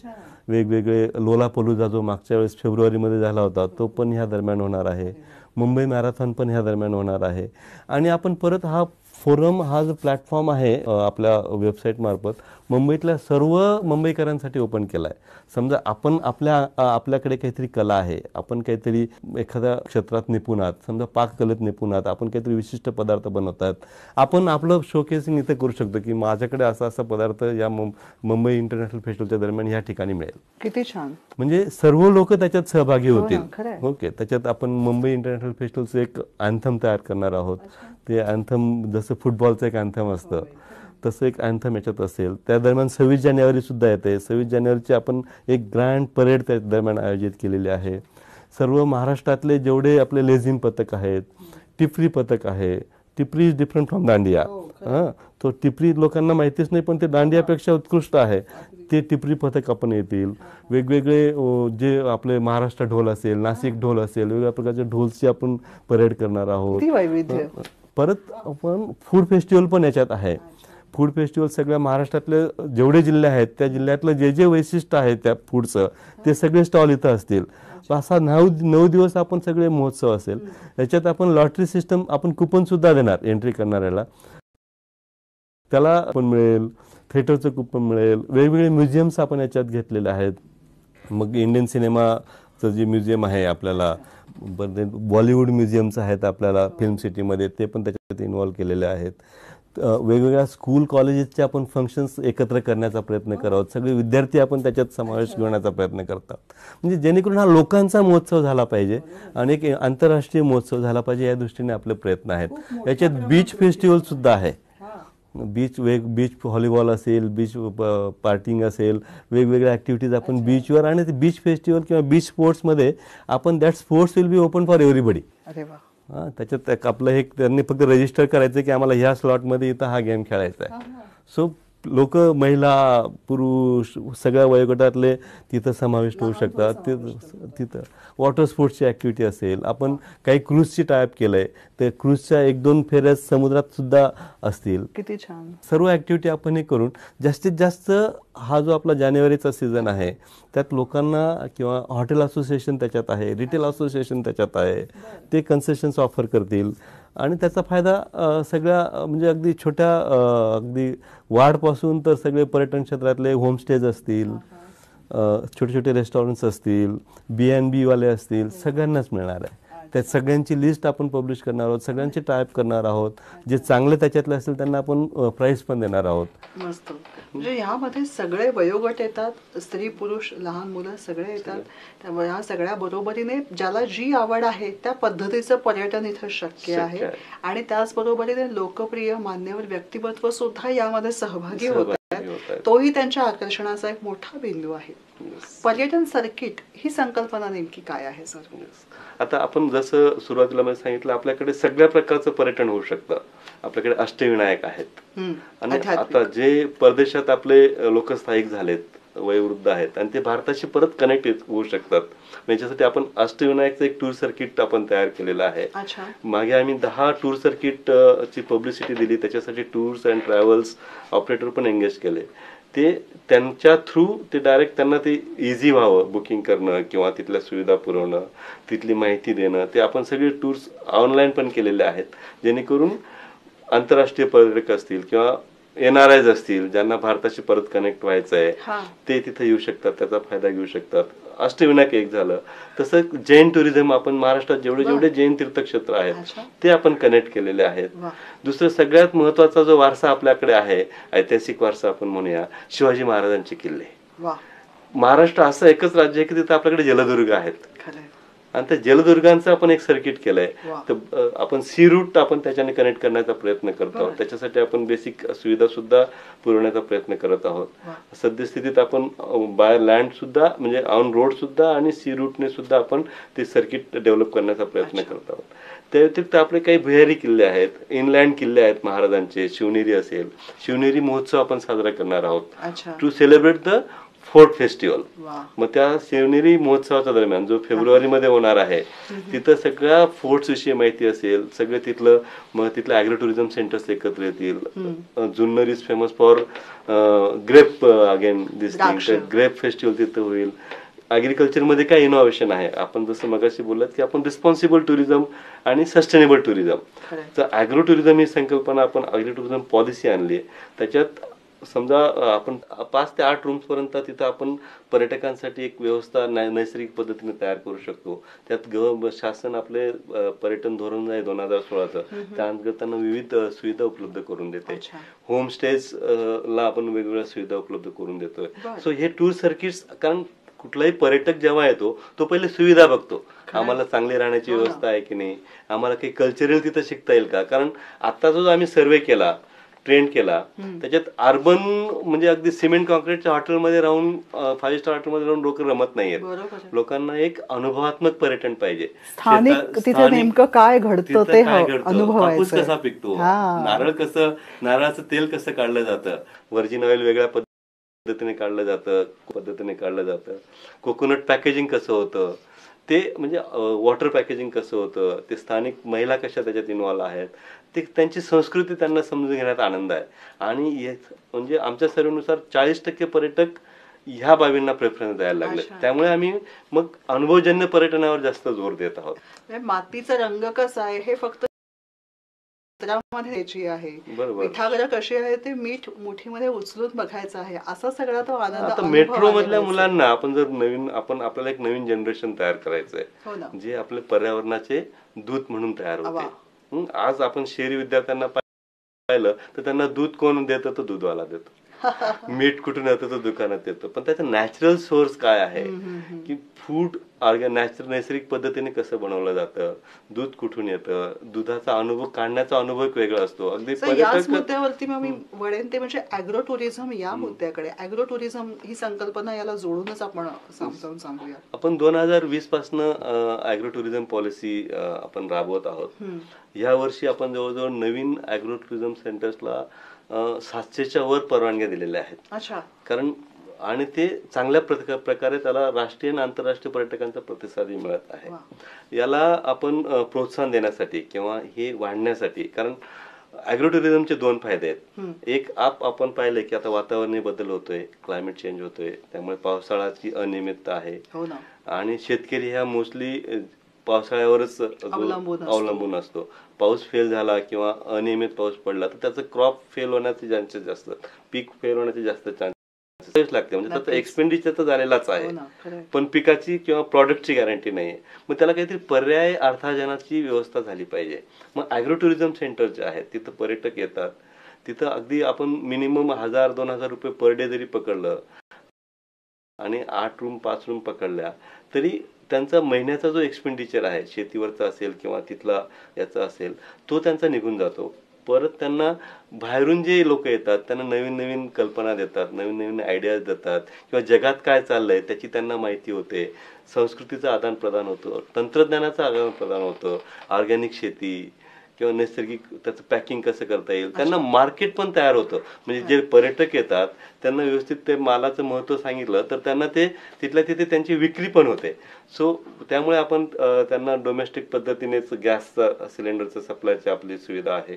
वेगवेगळे लोलापलुजा जो मागच्या वेळेस फेब्रुवारीमध्ये झाला होता तो पण ह्या दरम्यान होणार आहे. मुंबई मॅरेथॉन पण ह्या दरम्यान होणार आहे. आणि आपण परत हा फोरम, हा जो प्लॅटफॉर्म आहे आपल्या वेबसाईट मार्फत मुंबईतल्या सर्व मुंबईकरांसाठी ओपन केला आहे. समजा आपण आपल्याकडे काहीतरी कला आहे, आपण काहीतरी एखाद्या क्षेत्रात निपुण आहात, समजा पाककलेत निपुण आहात, आपण काहीतरी विशिष्ट पदार्थ बनवतात, आपण आपलं शोकेसिंग इथे करू शकतो की माझ्याकडे असा पदार्थ या मुंबई इंटरनॅशनल फेस्टिवलच्या दरम्यान या ठिकाणी मिळेल. किती छान. म्हणजे सर्व लोक त्याच्यात सहभागी होतील. ओके, त्याच्यात आपण मुंबई इंटरनॅशनल फेस्टिवलचं एक अँथम तयार करणार आहोत. ते अँथम जसं फुटबॉलचं एक अँथम असतं तसं एक अँथम याच्यात असेल. त्या दरम्यान 26 जानेवारी सुद्धा येते. 26 जानेवारीची आपण एक ग्रँड परेड त्या दरम्यान आयोजित केलेली आहे. सर्व महाराष्ट्रातले जेवढे आपले लेझिम पथक आहेत, टिपरी पथक आहे, टिपरी इज डिफरंट फ्रॉम दांडिया. तो टिपरी लोकांना माहितीच नाही पण ते दांडियापेक्षा उत्कृष्ट आहे. ते टिपरी पथक आपण येतील. वेगवेगळे जे आपले महाराष्ट्र ढोल असेल, नाशिक ढोल असेल, वेगवेगळ्या प्रकारच्या ढोलची आपण परेड करणार आहोत. परत आपण फूड फेस्टिवल पण याच्यात आहे. फूड फेस्टिवल सगळ्या महाराष्ट्रातले जेवढे जिल्हे आहेत त्या जिल्ह्यातलं जे वैशिष्ट्य आहे त्या फूडचं ते सगळे स्टॉल इथं असतील. असा 9 दिवस आपण सगळे महोत्सव असेल. याच्यात आपण लॉटरी सिस्टम, आपण कुपन सुद्धा देणार एंट्री करणाऱ्याला, त्याला पण मिळेल. थिएटरचं कुपन मिळेल. वेगवेगळे म्युझियम्स आपण याच्यात घेतलेले आहेत. मग इंडियन सिनेमाचं जे म्युझियम आहे आपल्याला, बॉलिवूड म्युझियम्स आहेत आपल्याला फिल्म सिटीमध्ये, ते पण त्याच्यात इन्व्हॉल्व केलेले आहेत. वेगवेगळ्या स्कूल कॉलेजेसचे आपण फंक्शन्स एकत्र करण्याचा प्रयत्न करत, सगळे विद्यार्थी आपण त्याच्यात समावेश करण्याचा प्रयत्न करतात. म्हणजे जेणेकरून हा लोकांचा महोत्सव झाला पाहिजे आणि एक आंतरराष्ट्रीय महोत्सव झाला पाहिजे या दृष्टीने आपले प्रयत्न आहेत. याच्यात बीच फेस्टिवल सुद्धा आहे. बीच व्हॉलीबॉल असेल, बीच पार्टिंग असेल, वेगवेगळ्या ॲक्टिव्हिटीज आपण बीचवर, आणि ते बीच फेस्टिवल किंवा बीच स्पोर्ट्समध्ये आपण that sports will be open for everybody. त्याच्यात आपलं हे त्यांनी फक्त रजिस्टर करायचं की आम्हाला ह्या स्लॉटमध्ये इथं हा गेम खेळायचा आहे. सो लोक, महिला, पुरुष, सगळ्या वयोगटातले तिथं समाविष्ट होऊ शकतात. तिथं वॉटर स्पोर्ट्सची ॲक्टिव्हिटी असेल, आपण काही क्रूजची टायअप केलंय, ते क्रूजच्या 1-2 फेऱ्या समुद्रात सुद्धा असतील. किती छान. सर्व ॲक्टिव्हिटी आपण हे करून जास्तीत जास्त हा जो आपला जानेवारीचा सीझन आहे त्यात लोकांना, किंवा हॉटेल असोसिएशन त्याच्यात आहे, रिटेल असोसिएशन त्याच्यात आहे, ते कन्सेशन्स ऑफर करतील आणि त्याचा फायदा सगळ्या, म्हणजे अगदी छोट्या अगदी वाढपासून तर सगळे पर्यटन क्षेत्रातले होमस्टेज असतील, छोटे छोटे रेस्टॉरंट्स असतील, B&B वाले असतील, सगळ्यांनाच मिळणार आहे. त्या सगळ्यांची लिस्ट आपण पब्लिश करणार आहोत, सगळ्यांची टाईप करणार आहोत. जे चांगले त्याच्यातले असतील त्यांना आपण प्राईज पण देणार आहोत. मस्त. म्हणजे यामध्ये सगळे वयोगट येतात, स्त्री पुरुष लहान मुलं सगळे येतात. त्यामुळे या सगळ्या बरोबरीने ज्याला जी आवड आहे त्या पद्धतीचं पर्यटन इथं शक्य आहे. आणि त्याचबरोबरीने लोकप्रिय मान्यवर व्यक्तिमत्व सुद्धा यामध्ये सहभागी होत आहेत. तोही त्यांच्या आकर्षणाचा एक मोठा बिंदू आहे. पर्यटन सर्किट ही संकल्पना नेमकी काय आहे सर? आता आपण जसं सुरुवातीला मी सांगितलं, आपल्याकडे सगळ्या प्रकारचं पर्यटन होऊ शकतं. आपल्याकडे अष्टविनायक आहेत आणि आता जे परदेशात आपले लोक स्थायिक झालेत, वयोवृद्ध आहेत आणि ते भारताशी परत कनेक्ट होऊ शकतात. याच्यासाठी आपण अष्टविनायकचं एक टूर सर्किट आपण तयार केलेलं आहे. मागे आम्ही 10 टूर सर्किट ची पब्लिसिटी दिली. त्याच्यासाठी टूर्स अँड ट्रॅव्हल्स ऑपरेटर पण एंगेज केले. ते त्यांच्या थ्रू ते डायरेक्ट त्यांना ते इझी व्हावं बुकिंग करणं किंवा तिथल्या सुविधा पुरवणं, तिथली माहिती देणं. ते आपण सगळे टूर्स ऑनलाईन पण केलेले आहेत, जेणेकरून आंतरराष्ट्रीय पर्यटक असतील किंवा NRIs असतील ज्यांना भारताशी परत कनेक्ट व्हायचं आहे, ते तिथे येऊ शकतात, त्याचा फायदा घेऊ शकतात. अष्टविनायक एक झालं. तसं जैन टुरिझम आपण महाराष्ट्रात जेवढे जेवढे जैन तीर्थक्षेत्र आहेत ते आपण कनेक्ट केलेले आहेत. दुसरं सगळ्यात महत्वाचा जो वारसा आपल्याकडे आहे, ऐतिहासिक वारसा आपण म्हणूया, शिवाजी महाराजांचे किल्ले. महाराष्ट्र असं एकच राज्य आहे की तिथे आपल्याकडे जलदुर्ग आहेत आणि त्या जलदुर्गांचं आपण एक सर्किट केलंय. तर आपण सी रूट आपण त्याच्याने कनेक्ट करण्याचा प्रयत्न करतो आहोत. त्याच्यासाठी आपण बेसिक सुविधा सुद्धा पुरवण्याचा प्रयत्न करत आहोत. सद्यस्थितीत आपण बाय लँड सुद्धा म्हणजे ऑन रोड सुद्धा आणि सी रूटने सुद्धा आपण ते सर्किट डेव्हलप करण्याचा प्रयत्न करत आहोत. त्या व्यतिरिक्त आपले काही भुयारी किल्ले आहेत, इनलँड किल्ले आहेत महाराजांचे. शिवनेरी असेल, शिवनेरी महोत्सव आपण साजरा करणार आहोत to celebrate the fort festival. मग त्या शिवनेरी महोत्सवाच्या दरम्यान जो फेब्रुवारीमध्ये होणार आहे, तिथं सगळ्या फोर्ट्स विषयी माहिती असेल, सगळं तिथलं मग तिथलं ॲग्रो टुरिझम सेंटर्स एकत्र येतील. Junnar is famous for grape again this thing, grape festival तिथं होईल. ॲग्रिकल्चरमध्ये काय इनोव्हेशन आहे, आपण जसं मगाशी बोललात की आपण रिस्पॉन्सिबल टुरिझम आणि सस्टेनेबल टुरिझम. तर ॲग्रो टुरिझम ही संकल्पना आपण ॲग्रो टुरिझम पॉलिसी आणली आहे. त्याच्यात समजा आपण 5 ते 8 रूम्स पर्यंत तिथं आपण पर्यटकांसाठी एक व्यवस्था नैसर्गिक पद्धतीने तयार करू शकतो. त्यात शासन आपले पर्यटन धोरण आहे 2016चं, त्या अंतर्गत त्यांना विविध सुविधा उपलब्ध करून देते. होमस्टेज ला आपण वेगवेगळ्या सुविधा उपलब्ध करून देतोय. सो हे टूर सर्किट्स, कारण कुठलाही पर्यटक जेव्हा येतो तो पहिले सुविधा बघतो, आम्हाला चांगली राहण्याची व्यवस्था आहे की नाही, आम्हाला काही कल्चरल तिथं शिकता येईल का. कारण आता जो आम्ही सर्वे केला, ट्रेंड केला, त्याच्यात अर्बन म्हणजे अगदी सिमेंट कॉन्क्रीटच्या हॉटेलमध्ये राहून 5 स्टार हॉटेलमध्ये राहून लोक रमत नाहीयेत. लोकांना एक अनुभवात्मक पर्यटन पाहिजे. नेमकं काय घडतं ते अनुभवायचं. कापूस कसा पिकतो, नारळाचं तेल कसं काढलं जातं, व्हर्जिन ऑइल वेगळ्या पद्धतीने काढलं जातं, कोकोनट पॅकेजिंग कसं होतं, ते म्हणजे वॉटर पॅकेजिंग कसं होतं, ते स्थानिक महिला कशा त्याच्यात इन्व्हॉल्व आहेत, ते त्यांची संस्कृती त्यांना समजून घेण्यात आनंद आहे. आणि म्हणजे आमच्या सर्वेनुसार 40% पर्यटक ह्या बाबींना प्रेफरन्स द्यायला लागले. त्यामुळे आम्ही मग अनुभवजन्य पर्यटनावर जास्त जोर देत आहोत. मातीचा रंग कसा आहे हे फक्त आहे, पिठागरं कशी आहे ते मीठ मुठीमध्ये उचलून बघायचं आहे, असा सगळा तो आनंद. आता मेट्रो मधल्या मुलांना आपण जर आपल्याला एक नवीन जनरेशन तयार करायचंय जे आपले पर्यावरणाचे दूत म्हणून तयार होते. आज आपण शहरी विद्यार्थ्यांना पाहिलं तर त्यांना दूध कोण देतं, तो दूधवाला देतो. मीठ कुठून येतं, तो दुकानात येतो. पण त्याचं नॅचरल सोर्स काय आहे की फूड नैसर्गिक पद्धतीने कसं बनवलं जातं, दूध कुठून येतं, दुधाचा अनुभव काढण्याचा अनुभव एक वेगळा असतो. अगदी याच मुद्द्यावरती मग मी वळेन ते म्हणजे ॲग्रो टुरिझम या मुद्द्याकडे. ॲग्रो टुरिझम ही संकल्पना याला जोडूनच आपण समजावून सांगूया. आपण 2020 पासून ॲग्रो टुरिझम पॉलिसी आपण राबवत आहोत. या वर्षी आपण जवळजवळ नवीन ॲग्रो टुरिझम सेंटर्सला 700च्या वर परवानग्या दिलेल्या आहेत. कारण आणि ते चांगल्या प्रकारे त्याला राष्ट्रीय आणि आंतरराष्ट्रीय पर्यटकांचा प्रतिसादही मिळत आहे. याला आपण प्रोत्साहन देण्यासाठी किंवा हे वाढण्यासाठी, कारण ॲग्रो टुरिझमचे 2 फायदे आहेत. एक आपण पाहिले की आता वातावरणीय बदल होतोय, क्लायमेट चेंज होतोय, त्यामुळे पावसाळ्याची अनियमितता आहे आणि शेतकरी ह्या मोस्टली पावसाळ्यावरच अवलंबून असतो. पाऊस फेल झाला किंवा अनियमित पाऊस पडला तर त्याचं क्रॉप फेल होण्याचे चान्सेस जास्त, पीक फेल होण्याचे जास्त चान्सेस लागते. म्हणजे त्याचा एक्सपेंडिचर तर झालेलाच आहे, पण पिकाची किंवा प्रॉडक्टची गॅरंटी नाहीये. मग त्याला काहीतरी पर्याय अर्थार्जनाची व्यवस्था झाली पाहिजे. मग ॲग्रो टुरिझम सेंटर जे आहेत तिथं पर्यटक येतात, तिथं अगदी आपण मिनिमम 1000-2000 रुपये पर डे जरी पकडलं आणि 8 रूम 5 रूम पकडल्या तरी त्यांचा महिन्याचा जो एक्सपेंडिचर आहे, शेतीवरचा असेल किंवा तिथला याचा असेल, तो त्यांचा निघून जातो. परत त्यांना बाहेरून जे लोक येतात त्यांना नवीन नवीन कल्पना देतात, नवीन नवीन आयडियाज देतात किंवा जगात काय चाललंय त्याची त्यांना माहिती होते. संस्कृतीचं आदान प्रदान होतं, तंत्रज्ञानाचं आदान प्रदान होतं, ऑर्गॅनिक शेती किंवा नैसर्गिक त्याचं पॅकिंग कसं करता येईल, त्यांना मार्केट पण तयार होतं. म्हणजे जे पर्यटक येतात त्यांना व्यवस्थित ते मालाचं महत्त्व सांगितलं तर त्यांना ते तिथल्या तिथे त्यांची विक्री पण होते. सो त्यामुळे आपण त्यांना डोमेस्टिक पद्धतीनेच गॅसचा सिलेंडरचं सप्लायची आपली सुविधा आहे.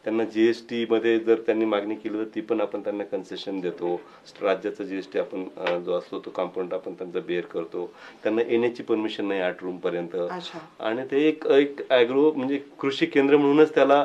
त्यांना GST मध्ये जर त्यांनी मागणी केली तर ती पण आपण त्यांना कन्सेशन देतो. राज्याचा GST आपण जो असतो तो कॉम्पोनंट आपण त्यांचा बेअर करतो. त्यांना येण्याची परमिशन नाही 8 रूम पर्यंत. आणि ते एक ॲग्रो म्हणजे कृषी केंद्र म्हणूनच त्याला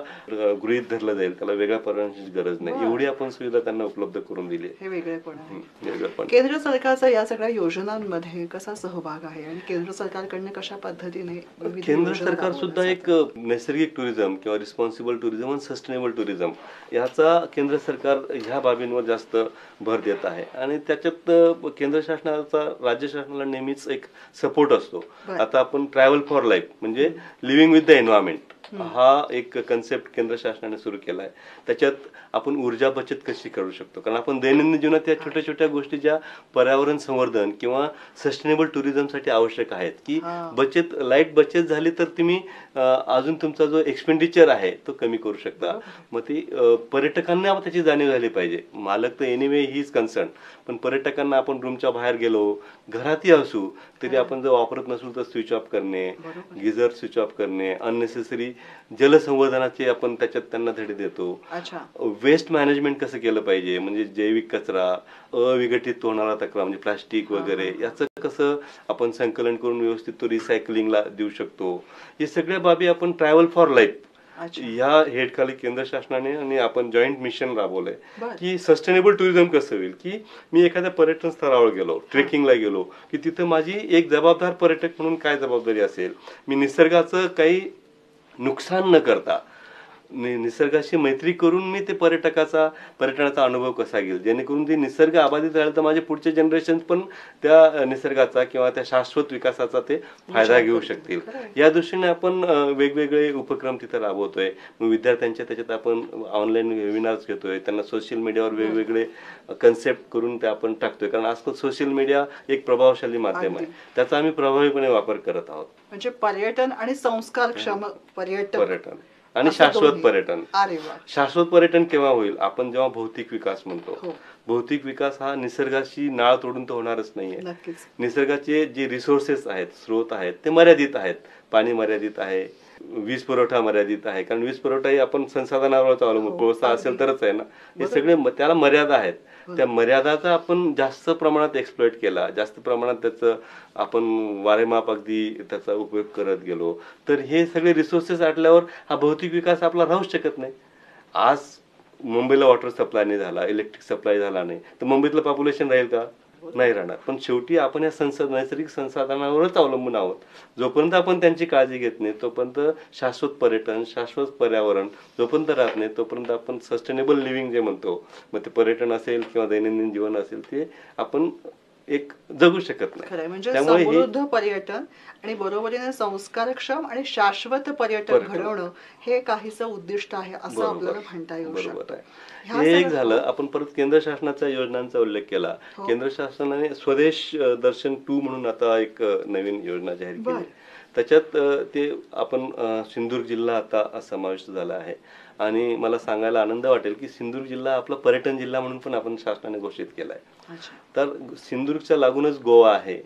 गृहीत धरलं जाईल. त्याला वेगळ्या परवानगीची गरज नाही. एवढी आपण सुविधा त्यांना उपलब्ध करून दिली. हे वेगळेपण आहे. केंद्र सरकारचा या सगळ्या योजनांमध्ये कसा सहभाग आहे आणि केंद्र सरकारकडनं कशा पद्धतीने केंद्र सरकार सुद्धा एक नैसर्गिक टुरिझम किंवा रिस्पॉन्सिबल टुरिझम आणि सस्टेनेबल टुरिझम याचा केंद्र सरकार ह्या बाबींवर जास्त भर देत आहे. आणि त्याच्यात केंद्र शासनाचा राज्य शासनाला नेहमीच एक सपोर्ट असतो. आता आपण ट्रॅव्हल फॉर लाईफ म्हणजे लिव्हिंग विथ द एन्व्हायरमेंट हा एक कन्सेप्ट केंद्र शासनाने सुरू केला आहे. त्याच्यात आपण ऊर्जा बचत कशी करू शकतो, कारण आपण दैनंदिन जीवनात या छोट्या छोट्या गोष्टी ज्या पर्यावरण संवर्धन किंवा सस्टेनेबल टुरिझमसाठी आवश्यक आहेत की बचत लाईट बचत झाली तर तुम्ही अजून तुमचा जो एक्सपेंडिचर आहे तो कमी करू शकता. मग ती पर्यटकांना त्याची जाणीव झाली पाहिजे. मालक तर एनिवे ही इज कन्सर्न, पण पर्यटकांना आपण रूमच्या बाहेर गेलो घरातही असू तरी आपण जर वापरत नसू तर स्विच ऑफ करणे, गिझर स्विच ऑफ करणे, अननेसेसरी जलसंवर्धनाचे आपण त्याच्यात त्यांना धडे देतो. वेस्ट मॅनेजमेंट कसं केलं पाहिजे म्हणजे जैविक कचरा, अविघटित होणारा कचरा म्हणजे प्लास्टिक वगैरे याचं कसं आपण संकलन करून व्यवस्थित तो रिसायकलिंगला देऊ शकतो. हे सगळ्या बाबी आपण ट्रॅव्हल फॉर लाईफ या हेडखाली केंद्र शासनाने आणि आपण जॉईंट मिशन राबवलंय की सस्टेनेबल टुरिझम कसं होईल की मी एखाद्या पर्यटन स्थळावर गेलो, ट्रेकिंगला गेलो की तिथं माझी एक जबाबदार पर्यटक म्हणून काय जबाबदारी असेल, मी निसर्गाचं काही नुकसान न करता निसर्गाशी मैत्री करून मी ते पर्यटनाचा अनुभव कसा घेईल, जेणेकरून ते निसर्ग अबाधित राहिलं तर माझे पुढचे जनरेशन पण त्या निसर्गाचा किंवा त्या शाश्वत विकासाचा ते फायदा घेऊ शकतील. या दृष्टीने आपण वेगवेगळे उपक्रम तिथे राबवतोय. मग विद्यार्थ्यांच्या त्याच्यात आपण ऑनलाईन वेबिनार्स घेतोय, त्यांना सोशल मीडियावर वेगवेगळे कन्सेप्ट करून ते आपण टाकतोय, कारण आजकाल सोशल मीडिया एक प्रभावशाली माध्यम आहे, त्याचा आम्ही प्रभावीपणे वापर करत आहोत. म्हणजे पर्यटन आणि संस्कारक्षम पर्यटन आणि शाश्वत पर्यटन. शाश्वत पर्यटन केव्हा होईल, आपण जेव्हा भौतिक विकास म्हणतो. भौतिक विकास हा निसर्गाशी नाळ तोडून तर होणारच नाहीये. निसर्गाचे जे रिसोर्सेस आहेत, स्रोत आहेत ते मर्यादित आहेत. पाणी मर्यादित आहे, वीज पुरवठा मर्यादित आहे, कारण वीज पुरवठाही आपण संसाधनावरच अवलंबून कोळसा असेल तरच आहे ना. हे सगळे त्याला मर्यादा आहेत. त्या मर्यादाचा आपण जास्त प्रमाणात एक्सप्लॉइट केला, जास्त प्रमाणात त्याचं आपण वारेमाप अगदी त्याचा उपयोग करत गेलो तर हे सगळे रिसोर्सेस आटल्यावर हा भौतिक विकास आपला राहूच शकत नाही. आज मुंबईला वॉटर सप्लाय नाही झाला, इलेक्ट्रिक सप्लाय झाला नाही तर मुंबईतलं पॉप्युलेशन राहील का? नाही राहणार. पण शेवटी आपण या नैसर्गिक संसाधनावरच अवलंबून आहोत. जोपर्यंत आपण त्यांची काळजी घेत नाही तोपर्यंत शाश्वत पर्यटन, शाश्वत पर्यावरण जोपर्यंत राहत नाही तोपर्यंत आपण सस्टेनेबल लिव्हिंग जे म्हणतो, मग ते पर्यटन असेल किंवा दैनंदिन जीवन असेल ते आपण एक जगू शकत नाही. म्हणजे समृद्ध पर्यटन आणि बरोबरीने संस्कारक्षम आणि शाश्वत पर्यटन घडवणं हे काहीसं उद्दिष्ट आहे असं आपल्याला म्हणता येऊ शकतं. हे एक झालं. आपण परत केंद्र शासनाच्या योजनांचा उल्लेख केला. केंद्र शासनाने स्वदेश दर्शन 2 म्हणून आता एक नवीन योजना जाहीर केली. त्याच्यात ते आपण सिंधुदुर्ग जिल्हा आता समाविष्ट झाला आहे आणि मला सांगायला आनंद वाटेल की सिंधुदुर्ग जिल्हा आपला पर्यटन जिल्हा म्हणून पण आपण शासनाने घोषित केलाय. तर सिंधुदुर्गच्या लागूनच गोवा आहे,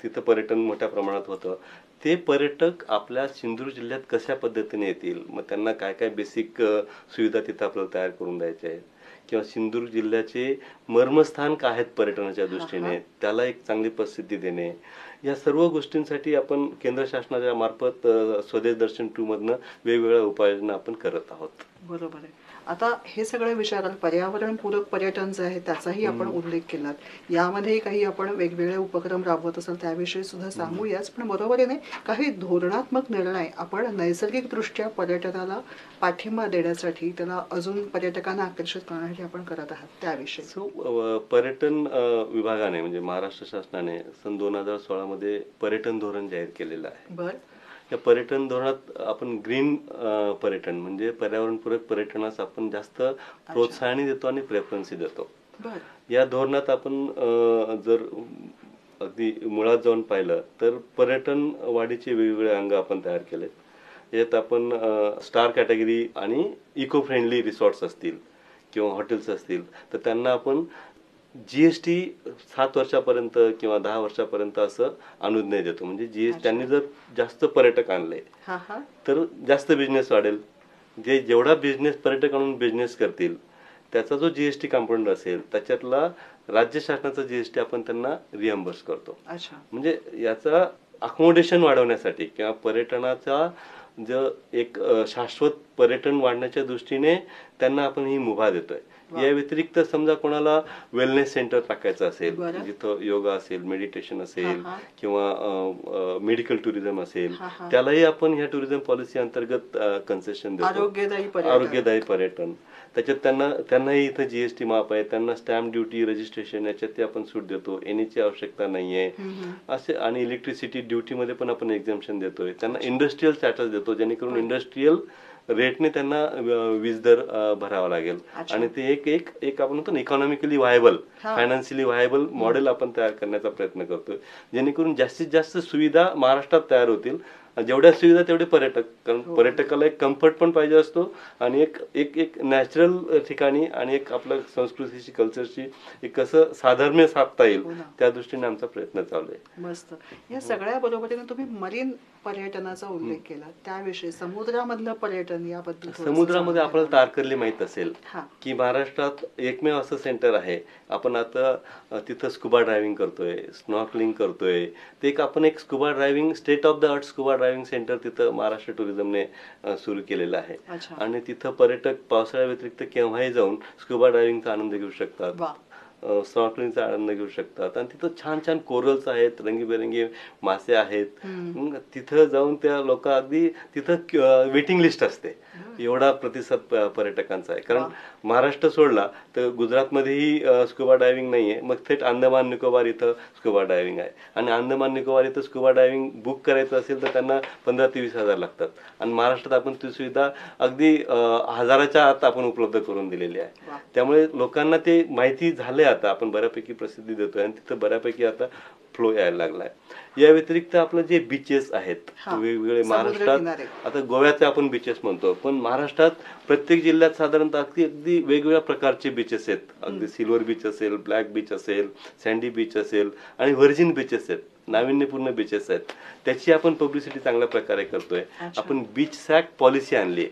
तिथं पर्यटन मोठ्या प्रमाणात होतं. ते पर्यटक आपल्या सिंधुदुर्ग जिल्ह्यात कशा पद्धतीने येतील, मग त्यांना काय काय बेसिक सुविधा तिथं आपल्याला तयार करून द्यायच्या आहेत किंवा सिंधुदुर्ग जिल्ह्याचे मर्मस्थान काय आहेत पर्यटनाच्या दृष्टीने त्याला एक चांगली प्रसिद्धी देणे, या सर्व गोष्टींसाठी आपण केंद्र शासनाच्या मार्फत स्वदेश दर्शन 2 मधनं वेगवेगळ्या उपाययोजना आपण करत आहोत. बरोबर आहे. आता हे सगळे विचारात पर्यावरणपूरक पर्यटन जे आहे त्याचाही आपण उल्लेख केलात. यामध्ये काही आपण वेगवेगळे उपक्रम राबवत असाल त्याविषयी सुद्धा सांगूयाच, पण बरोबरीने काही धोरणात्मक निर्णय आपण नैसर्गिकदृष्ट्या पर्यटनाला पाठिंबा देण्यासाठी, त्याला अजून पर्यटकांना आकर्षित करण्यासाठी आपण करत आहात त्याविषयी. पर्यटन विभागाने म्हणजे महाराष्ट्र शासनाने सन 2016 मध्ये पर्यटन धोरण जाहीर केलेलं आहे. या पर्यटन धोरणात आपण ग्रीन पर्यटन म्हणजे पर्यावरणपूरक पर्यटनास आपण जास्त प्रोत्साहन देतो आणि प्रेफरन्स देतो. या धोरणात आपण जर अगदी मुळात जाऊन पाहिलं तर पर्यटन वाढीचे वेगवेगळे अंग आपण तयार केलेत. यात आपण स्टार कॅटेगरी आणि इको फ्रेंडली रिसॉर्ट्स असतील किंवा हॉटेल्स असतील तर त्यांना आपण जीएसटी 7 वर्षापर्यंत किंवा 10 वर्षापर्यंत असं अनुज्ञा देतो. म्हणजे त्यांनी जर जास्त पर्यटक आणले तर जास्त बिझनेस वाढेल. जेवढा बिझनेस पर्यटक आणून बिझनेस करतील त्याचा जो जीएसटी कंपोनंट असेल त्याच्यातला राज्य शासनाचा जीएसटी आपण त्यांना रिएम्बर्स करतो. म्हणजे याचा अकोमोडेशन वाढवण्यासाठी किंवा पर्यटनाचा जो एक शाश्वत पर्यटन वाढण्याच्या दृष्टीने त्यांना आपण ही मुभा देतोय. या व्यतिरिक्त समजा कोणाला वेलनेस सेंटर टाकायचं असेल जिथं योगा असेल, मेडिटेशन असेल किंवा मेडिकल टुरिझम असेल, त्यालाही आपण ह्या टुरिझम पॉलिसी अंतर्गत कन्सेशन देतो. आरोग्यदायी पर्यटन त्याच्यात त्यांनाही इथं जीएसटी माफ आहे. त्यांना स्टॅम्प ड्युटी, रजिस्ट्रेशन याच्यात आपण सूट देतो. येण्याची आवश्यकता नाहीये असे. आणि इलेक्ट्रिसिटी ड्युटीमध्ये पण आपण एक्झम्पशन देतोय. त्यांना इंडस्ट्रीयल स्टॅटस देतो जेणेकरून इंडस्ट्रीयल रेटने त्यांना वीज दर भरावा लागेल. आणि ते एक आपण म्हणतो ना economically viable, financially viable model आपण तयार करण्याचा प्रयत्न करतोय जेणेकरून जास्तीत जास्त सुविधा महाराष्ट्रात तयार होतील. जेवढ्या सुविधा तेवढे पर्यटक, कारण पर्यटकाला एक कम्फर्ट पण पाहिजे असतो आणि एक नॅचरल ठिकाणी आणि एक आपल्या संस्कृतीची, कल्चरची एक कसं साधर्म्य साधता येईल त्या दृष्टीने आमचा प्रयत्न चालू आहे. मस्त. या सगळ्या बरोबरीने तुम्ही मरीन पर्यटनाचा उल्लेख केला, त्याविषयी समुद्रामधलं पर्यटन याबद्दल. समुद्रामध्ये आपल्याला तारकर्ली माहित असेल की महाराष्ट्रात एकमेव असं सेंटर आहे. आपण आता तिथं स्कुबा ड्रायव्हिंग करतोय, स्नॉर्कलिंग करतोय. ते एक scuba driving, state of the art scuba driving centre तिथं महाराष्ट्र टुरिझमने सुरू केलेलं आहे. आणि तिथं पर्यटक पावसाळ्या व्यतिरिक्त केव्हाही जाऊन स्कुबा ड्रायव्हिंगचा आनंद घेऊ शकतात, स्नॉर्कलिंगचा आनंद घेऊ शकतात. आणि तिथं छान छान कोरल्स आहेत, रंगीबेरंगी मासे आहेत. तिथं जाऊन त्या लोक अगदी तिथं वेटिंग लिस्ट असते. एवढा प्रतिसाद पर्यटकांचा आहे. कारण महाराष्ट्र सोडला तर गुजरातमध्येही स्कुबा डायव्हिंग नाहीये. मग थेट अंदमान निकोबार इथं स्कुबा डायव्हिंग आहे. आणि अंदमान निकोबार इथं स्कुबा डायव्हिंग बुक करायचं असेल तर त्यांना 15 ते 20 हजार लागतात. आणि महाराष्ट्रात आपण ती सुविधा अगदी 1000च्या आत आपण उपलब्ध करून दिलेली आहे. त्यामुळे लोकांना ते माहिती झाले. आता आपण बऱ्यापैकी प्रसिद्धी देतोय आणि तिथं बऱ्यापैकी आता फ्लो यायला लागलाय. या व्यतिरिक्त आपलं जे बीचेस आहेत वेगवेगळे महाराष्ट्रात, आता गोव्याचे आपण बीचेस म्हणतो, पण महाराष्ट्रात प्रत्येक जिल्ह्यात साधारणतः अगदी वेगवेगळ्या प्रकारचे बीचेस आहेत. अगदी सिल्वर बीच असेल, ब्लॅक बीच असेल, सँडी बीच असेल आणि व्हर्जिन बीचेस आहेत, नाविन्यपूर्ण बीचेस आहेत. त्याची आपण पब्लिसिटी चांगल्या प्रकारे करतोय. आपण बीच सॅक पॉलिसी आणली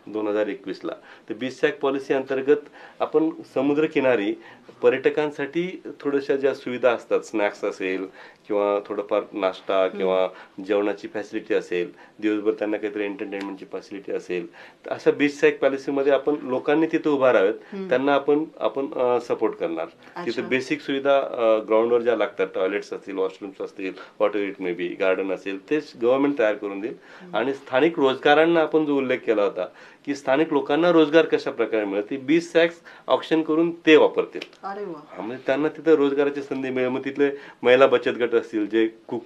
2021ला. तर बीच सॅक पॉलिसी अंतर्गत आपण समुद्रकिनारी पर्यटकांसाठी थोड्याशा ज्या सुविधा असतात, स्नॅक्स असेल किंवा थोडंफार नाश्ता किंवा जेवणाची फॅसिलिटी असेल, दिवसभर त्यांना काहीतरी एंटरटेनमेंटची फॅसिलिटी असेल, तर अशा बीच सॅक पॉलिसीमध्ये आपण लोकांनी तिथे उभा राहावेत, त्यांना आपण सपोर्ट करणार. तिथे बेसिक सुविधा ग्राउंडवर ज्या लागतात, टॉयलेट्स असतील, वॉशरूम्स असतील, water it may be, garden असेल, ते गव्हर्नमेंट तयार करून देईल. आणि स्थानिक रोजगारांना आपण जो उल्लेख केला होता की स्थानिक लोकांना रोजगार कशा प्रकारे मिळेल, ती बीच सॅक्स ऑप्शन करून ते वापरतील. म्हणजे त्यांना तिथं रोजगाराची संधी मिळेल. मग तिथले महिला बचत गट असतील जे कुक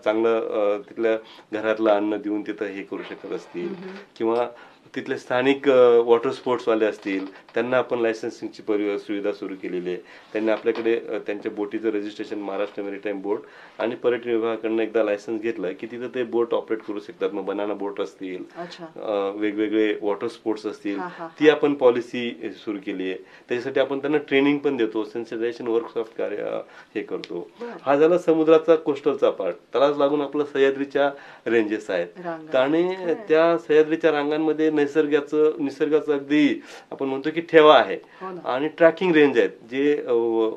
चांगलं तिथल्या घरातलं अन्न देऊन तिथं हे करू शकत असतील, किंवा तिथले स्थानिक वॉटर स्पोर्ट्सवाले असतील, त्यांना आपण लायसन्सिंगची सुविधा सुरू केलेली आहे. त्यांनी आपल्याकडे त्यांच्या बोटीचं रजिस्ट्रेशन महाराष्ट्र मेरीटाईम बोर्ड आणि पर्यटन विभागाकडनं एकदा लायसन्स घेतलं की तिथं ते बोट ऑपरेट करू शकतात. मग बनाना बोट असतील, वेगवेगळे वॉटर स्पोर्ट्स असतील, ती आपण पॉलिसी सुरू केली आहे. त्याच्यासाठी आपण त्यांना ट्रेनिंग पण देतो, सेन्सिटायझेशन वर्कशॉप कार्य हे करतो. हा झाला समुद्राचा, कोस्टलचा पार्ट. त्यालाच लागून आपलं सह्याद्रीच्या रेंजेस आहेत. आणि त्या सह्याद्रीच्या रांगांमध्ये निसर्गाचं अगदी आपण म्हणतो की ठेवा आहे. आणि ट्रॅकिंग रेंज आहेत जे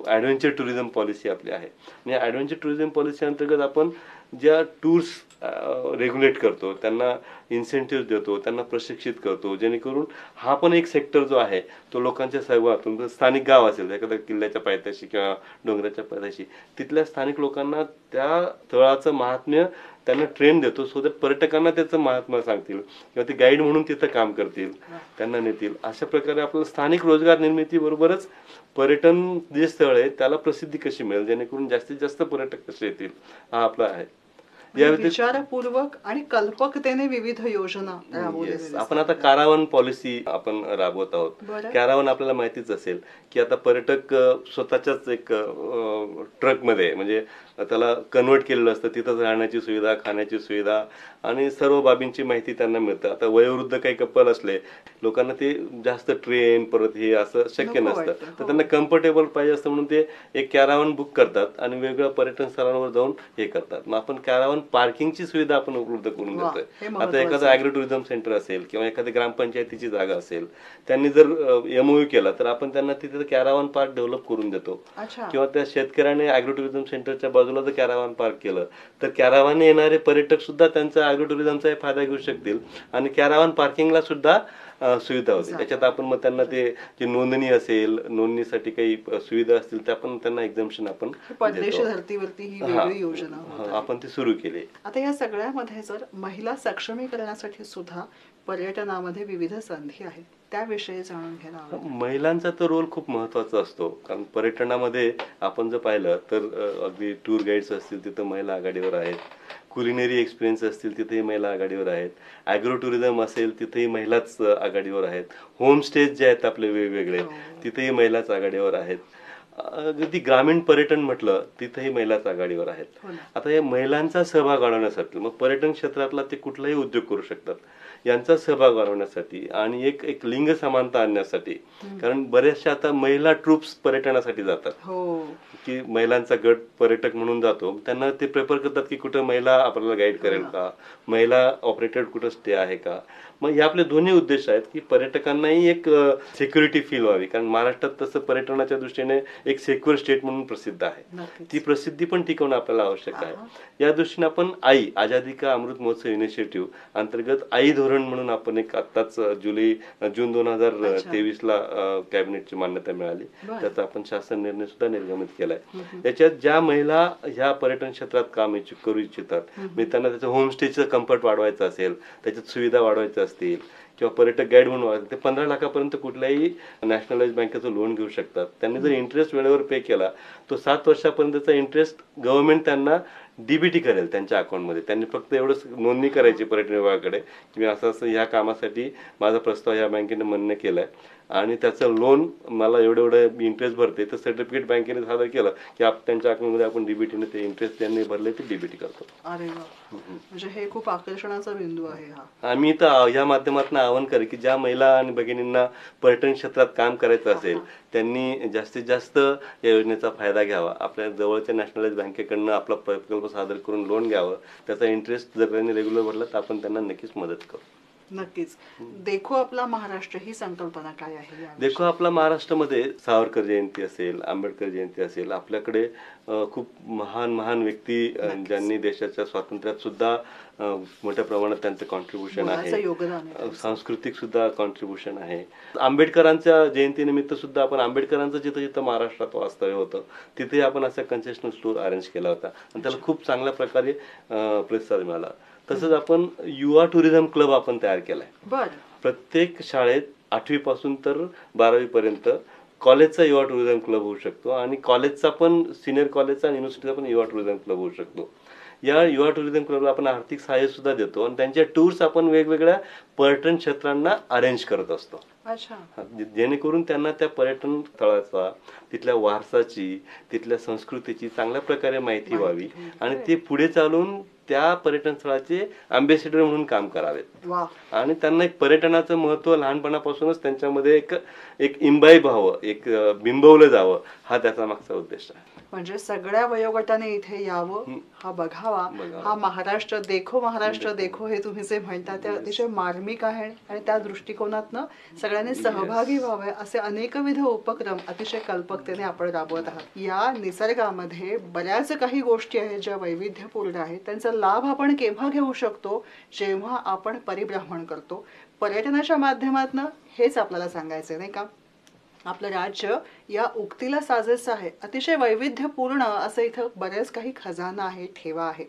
ऍडव्हेंचर टुरिझम पॉलिसी आपली आहे. आणि ऍडव्हेंचर टुरिझम पॉलिसी अंतर्गत आपण ज्या टूर्स रेग्युलेट करतो, त्यांना इन्सेंटिव्ह देतो, त्यांना प्रशिक्षित करतो, जेणेकरून हा पण एक सेक्टर जो आहे तो लोकांच्या सहभागातून, स्थानिक गाव असेल एखाद्या किल्ल्याच्या पायथ्याशी किंवा डोंगराच्या पायथ्याशी, तिथल्या स्थानिक लोकांना त्या तळाचं महात्म्य त्यांना ट्रेन देतो, सो दॅट पर्यटकांना त्याचं महात्म्य सांगतील किंवा ते गाईड म्हणून तिथं काम करतील, त्यांना नेतील. अशा प्रकारे आपल्याला स्थानिक रोजगार निर्मिती बरोबरच पर्यटन जे स्थळ आहे त्याला प्रसिद्धी कशी मिळेल, जेणेकरून जास्तीत जास्त पर्यटक कसे येतील, हा आपला आहे. या विचारपूर्वक आणि कल्पकतेने विविध योजना राबवल्या. आपण आता कारावन पॉलिसी आपण राबवत आहोत. कारावन आपल्याला माहितीच असेल की आता पर्यटक स्वतःच्याच एक ट्रक मध्ये म्हणजे त्याला कन्वर्ट केलेलं असतं, तिथंच राहण्याची सुविधा, खाण्याची सुविधा आणि सर्व बाबींची माहिती त्यांना मिळतं. आता वयोवृद्ध काही कपल असले, लोकांना ते जास्त ट्रेन परत हे असं शक्य नसतं, तर त्यांना कम्फर्टेबल पाहिजे असतं म्हणून ते एक कॅरावन बुक करतात आणि वेगवेगळ्या पर्यटन स्थळांवर जाऊन हे करतात. मग आपण कॅरावन पार्किंगची सुविधा आपण उपलब्ध करून देतोय. आता एखादं ॲग्रो टुरिझम सेंटर असेल किंवा एखादी ग्रामपंचायतीची जागा असेल, त्यांनी जर MOU केला तर आपण त्यांना तिथे कॅरावन पार्क डेव्हलप करून देतो. किंवा त्या शेतकऱ्याने ॲग्रो टुरिझम सेंटरच्या बाजूला जर कॅरावन पार्क केलं तर कॅरावाने येणारे पर्यटक सुद्धा त्यांचा ॲग्रो टुरिझमचा फायदा घेऊ शकतील आणि कॅरावन पार्किंगला सुद्धा सुविधा होती. त्याच्यात आपण मग त्यांना ते जे नोंदणी असेल, नोंदणीसाठी काही सुविधा असतील त्या पण त्यांना एक्झम्पशन आपण परदेशी धर्तीवरती ही वेगळी योजना आपण ती सुरू केली. आता या सगळ्यामध्ये जर महिला सक्षमीकरणासाठी सुद्धा पर्यटनामध्ये विविध संधी आहेत, त्याविषयी जाणून घ्यायला. महिलांचा तर रोल खूप महत्वाचा असतो, कारण पर्यटनामध्ये आपण जर पाहिलं तर अगदी टूर गाईड्स असतील तिथं महिला आघाडीवर आहेत, कुलिनरी एक्सपिरियन्स असतील तिथेही महिला आघाडीवर आहेत, ॲग्रो टुरिझम असेल तिथेही महिलाच आघाडीवर आहेत, होमस्टेज जे आहेत आपले वेगवेगळे तिथेही महिलाच आघाडीवर आहेत, अगदी ग्रामीण पर्यटन म्हटलं तिथेही महिलाच आघाडीवर आहेत. आता या महिलांचा सहभाग वाढवण्यासाठी मग पर्यटन क्षेत्रातला ते कुठलाही उद्योग करू शकतात, यांचा सहभाग वाढवण्यासाठी आणि एक लिंग समानता आणण्यासाठी, कारण बऱ्याचशा आता महिला ट्रुप्स पर्यटनासाठी जातात की महिलांचा गट पर्यटक म्हणून जातो, त्यांना ते प्रेफर करतात की कुठं महिला आपल्याला गाईड करेल का, महिला ऑपरेटेड कुठं स्टे आहे का. मग हे आपले दोन्ही उद्देश आहेत की पर्यटकांनाही एक सिक्युरिटी फील व्हावी, कारण महाराष्ट्रात तसं पर्यटनाच्या दृष्टीने एक सेक्युअर स्टेट म्हणून प्रसिद्ध आहे, ती प्रसिद्धी पण टिकवणं आपल्याला आवश्यक आहे. या दृष्टीने आपण आई आझादी का अमृत महोत्सव इनिशिएटिव्ह अंतर्गत आई धोरण म्हणून आपण एक आत्ताच जून 2023 ला कॅबिनेटची मान्यता मिळाली, त्याचा आपण शासन निर्णय सुद्धा निर्गमित केलाय. याच्यात ज्या महिला ह्या पर्यटन क्षेत्रात काम करू इच्छितात, म्हणजे त्यांना त्याचं होमस्टेचं कम्फर्ट वाढवायचं असेल, त्याच्यात सुविधा वाढवायच्या असतील किंवा पर्यटक गाईड म्हणून ते 15 लाखापर्यंत कुठल्याही नॅशनलाइज बँकेचं लोन घेऊ शकतात. त्यांनी जर इंटरेस्ट वेळेवर पे केला तो 7 वर्षापर्यंतचा इंटरेस्ट गव्हर्नमेंट त्यांना DBT करेल त्यांच्या अकाउंटमध्ये. त्यांनी फक्त एवढंच नोंदणी करायची पर्यटन विभागाकडे की मी असं असं ह्या कामासाठी माझा प्रस्ताव ह्या बँकेने मान्य केलाय आणि त्याचं लोन मला एवढं इंटरेस्ट भरते, तर सर्टिफिकेट बँकेने सादर केलं की त्यांच्या अकाउंटमध्ये आपण DBTने ते इंटरेस्ट त्यांनी भरले ते DBT करतो. अरे वा, म्हणजे हे खूप आकर्षणाचा बिंदू आहे हा. आम्ही तर या माध्यमातून आवाहन करेल की ज्या महिला आणि भगिनींना पर्यटन क्षेत्रात काम करायचं असेल त्यांनी जास्तीत जास्त या योजनेचा फायदा घ्यावा. आपल्या जवळच्या नॅशनलाइज बँकेकडनं आपला प्रकल्प सादर करून लोन घ्यावं, त्याचा इंटरेस्ट जर त्यांनी रेग्युलर भरला तर आपण त्यांना नक्कीच मदत करू. नक्कीच. देखो आपला महाराष्ट्र ही संकल्पना काय आहे? देखो आपला महाराष्ट्रामध्ये सावरकर जयंती असेल, आंबेडकर जयंती असेल, आपल्याकडे खूप महान महान व्यक्ती ज्यांनी देशाच्या स्वातंत्र्यात सुद्धा मोठ्या प्रमाणात त्यांचं कॉन्ट्रीब्युशन आहे, सांस्कृतिक सुद्धा कॉन्ट्रीब्युशन आहे. आंबेडकरांच्या जयंतीनिमित्त सुद्धा आपण आंबेडकरांचं जिथं जिथं महाराष्ट्रात वास्तव्य होतं तिथे आपण असा कन्सेशनल स्टोर अरेंज केला होता आणि त्याला खूप चांगल्या प्रकारे प्रतिसाद मिळाला. तसंच आपण युवा टुरिझम क्लब आपण तयार केलाय. प्रत्येक शाळेत 8वी पासून तर 12वी पर्यंत कॉलेजचा युवा टुरिझम क्लब होऊ शकतो आणि कॉलेजचा पण सिनियर कॉलेजचा आणि युनिव्हर्सिटीचा पण युवा टुरिझम क्लब होऊ शकतो. या युवा टुरिझम क्लबला आपण आर्थिक सहाय्य सुद्धा देतो आणि त्यांच्या टूर्स आपण वेगवेगळ्या पर्यटन क्षेत्रांना अरेंज करत असतो, जेणेकरून त्यांना त्या पर्यटन स्थळाचा, तिथल्या वारसाची, तिथल्या संस्कृतीची चांगल्या प्रकारे माहिती व्हावी आणि ते पुढे चालून त्या पर्यटन स्थळाचे अँबॅसेडर म्हणून काम करावेत आणि त्यांना एक पर्यटनाचं महत्व लहानपणापासूनच त्यांच्यामध्ये एक इम्बाईब व्हावं, एक बिंबवलं जावं, हा त्याचा मागचा उद्देश आहे. म्हणजे सगळ्या वयोगटाने इथे यावं, हा बघावा. हा महाराष्ट्र देखो, महाराष्ट्र देखो हे तुम्ही जे म्हणता ते अतिशय मार्मिक आहे आणि त्या दृष्टिकोनातनं सगळ्यांनी सहभागी व्हावे असे अनेकविध उपक्रम अतिशय कल्पकतेने आपण राबवत आहात. या निसर्गामध्ये बऱ्याच काही गोष्टी आहेत ज्या वैविध्यपूर्ण आहेत, त्यांचा लाभ आपण केव्हा घेऊ शकतो? जेव्हा आपण परिभ्रमण करतो. पर्यटनाच्या माध्यमातून हेच आपल्याला सांगायचं नाही का? आपलं राज्य या उक्तीला साजेसं आहे, अतिशय वैविध्यपूर्ण असं इथं बरेच काही खजाना आहे, ठेवा आहे.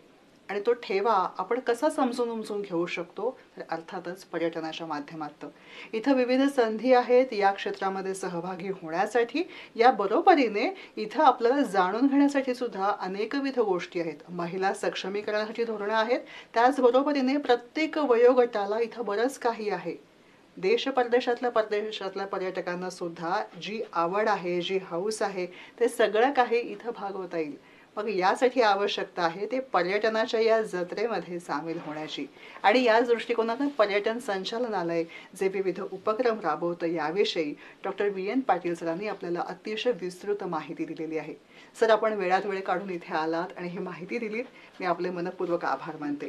आणि तो ठेवा आपण कसा समजून उमजून घेऊ शकतो, तर अर्थातच पर्यटनाच्या माध्यमातून. इथं विविध संधी आहेत या क्षेत्रामध्ये सहभागी होण्यासाठी. या बरोबरीने इथं आपल्याला जाणून घेण्यासाठी सुद्धा अनेकविध गोष्टी आहेत. महिला सक्षमीकरणासाठी धोरणं आहेत, त्याचबरोबरीने प्रत्येक वयोगटाला इथं बरंच काही आहे. देश परदेशातल्या पर्यटकांना सुद्धा जी आवड आहे, जी हौस आहे, ते सगळं काही इथं भागवता येईल. मग यासाठी आवश्यकता आहे ते पर्यटनाच्या या जत्रेमध्ये सामील होण्याची. आणि याच दृष्टिकोनातून पर्यटन संचालनालय जे विविध उपक्रम राबवतं याविषयी डॉक्टर VN पाटील सरांनी आपल्याला अतिशय विस्तृत माहिती दिलेली आहे. सर, आपण वेळात वेळ काढून इथे आलात आणि ही माहिती दिलीत, मी आपले मनपूर्वक आभार मानते.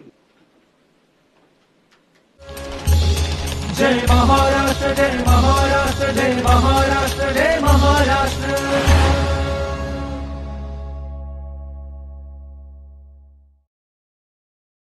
जय महाराष्ट्र, जय महाराष्ट्र, जय महाराष्ट्र, जय महाराष्ट्र.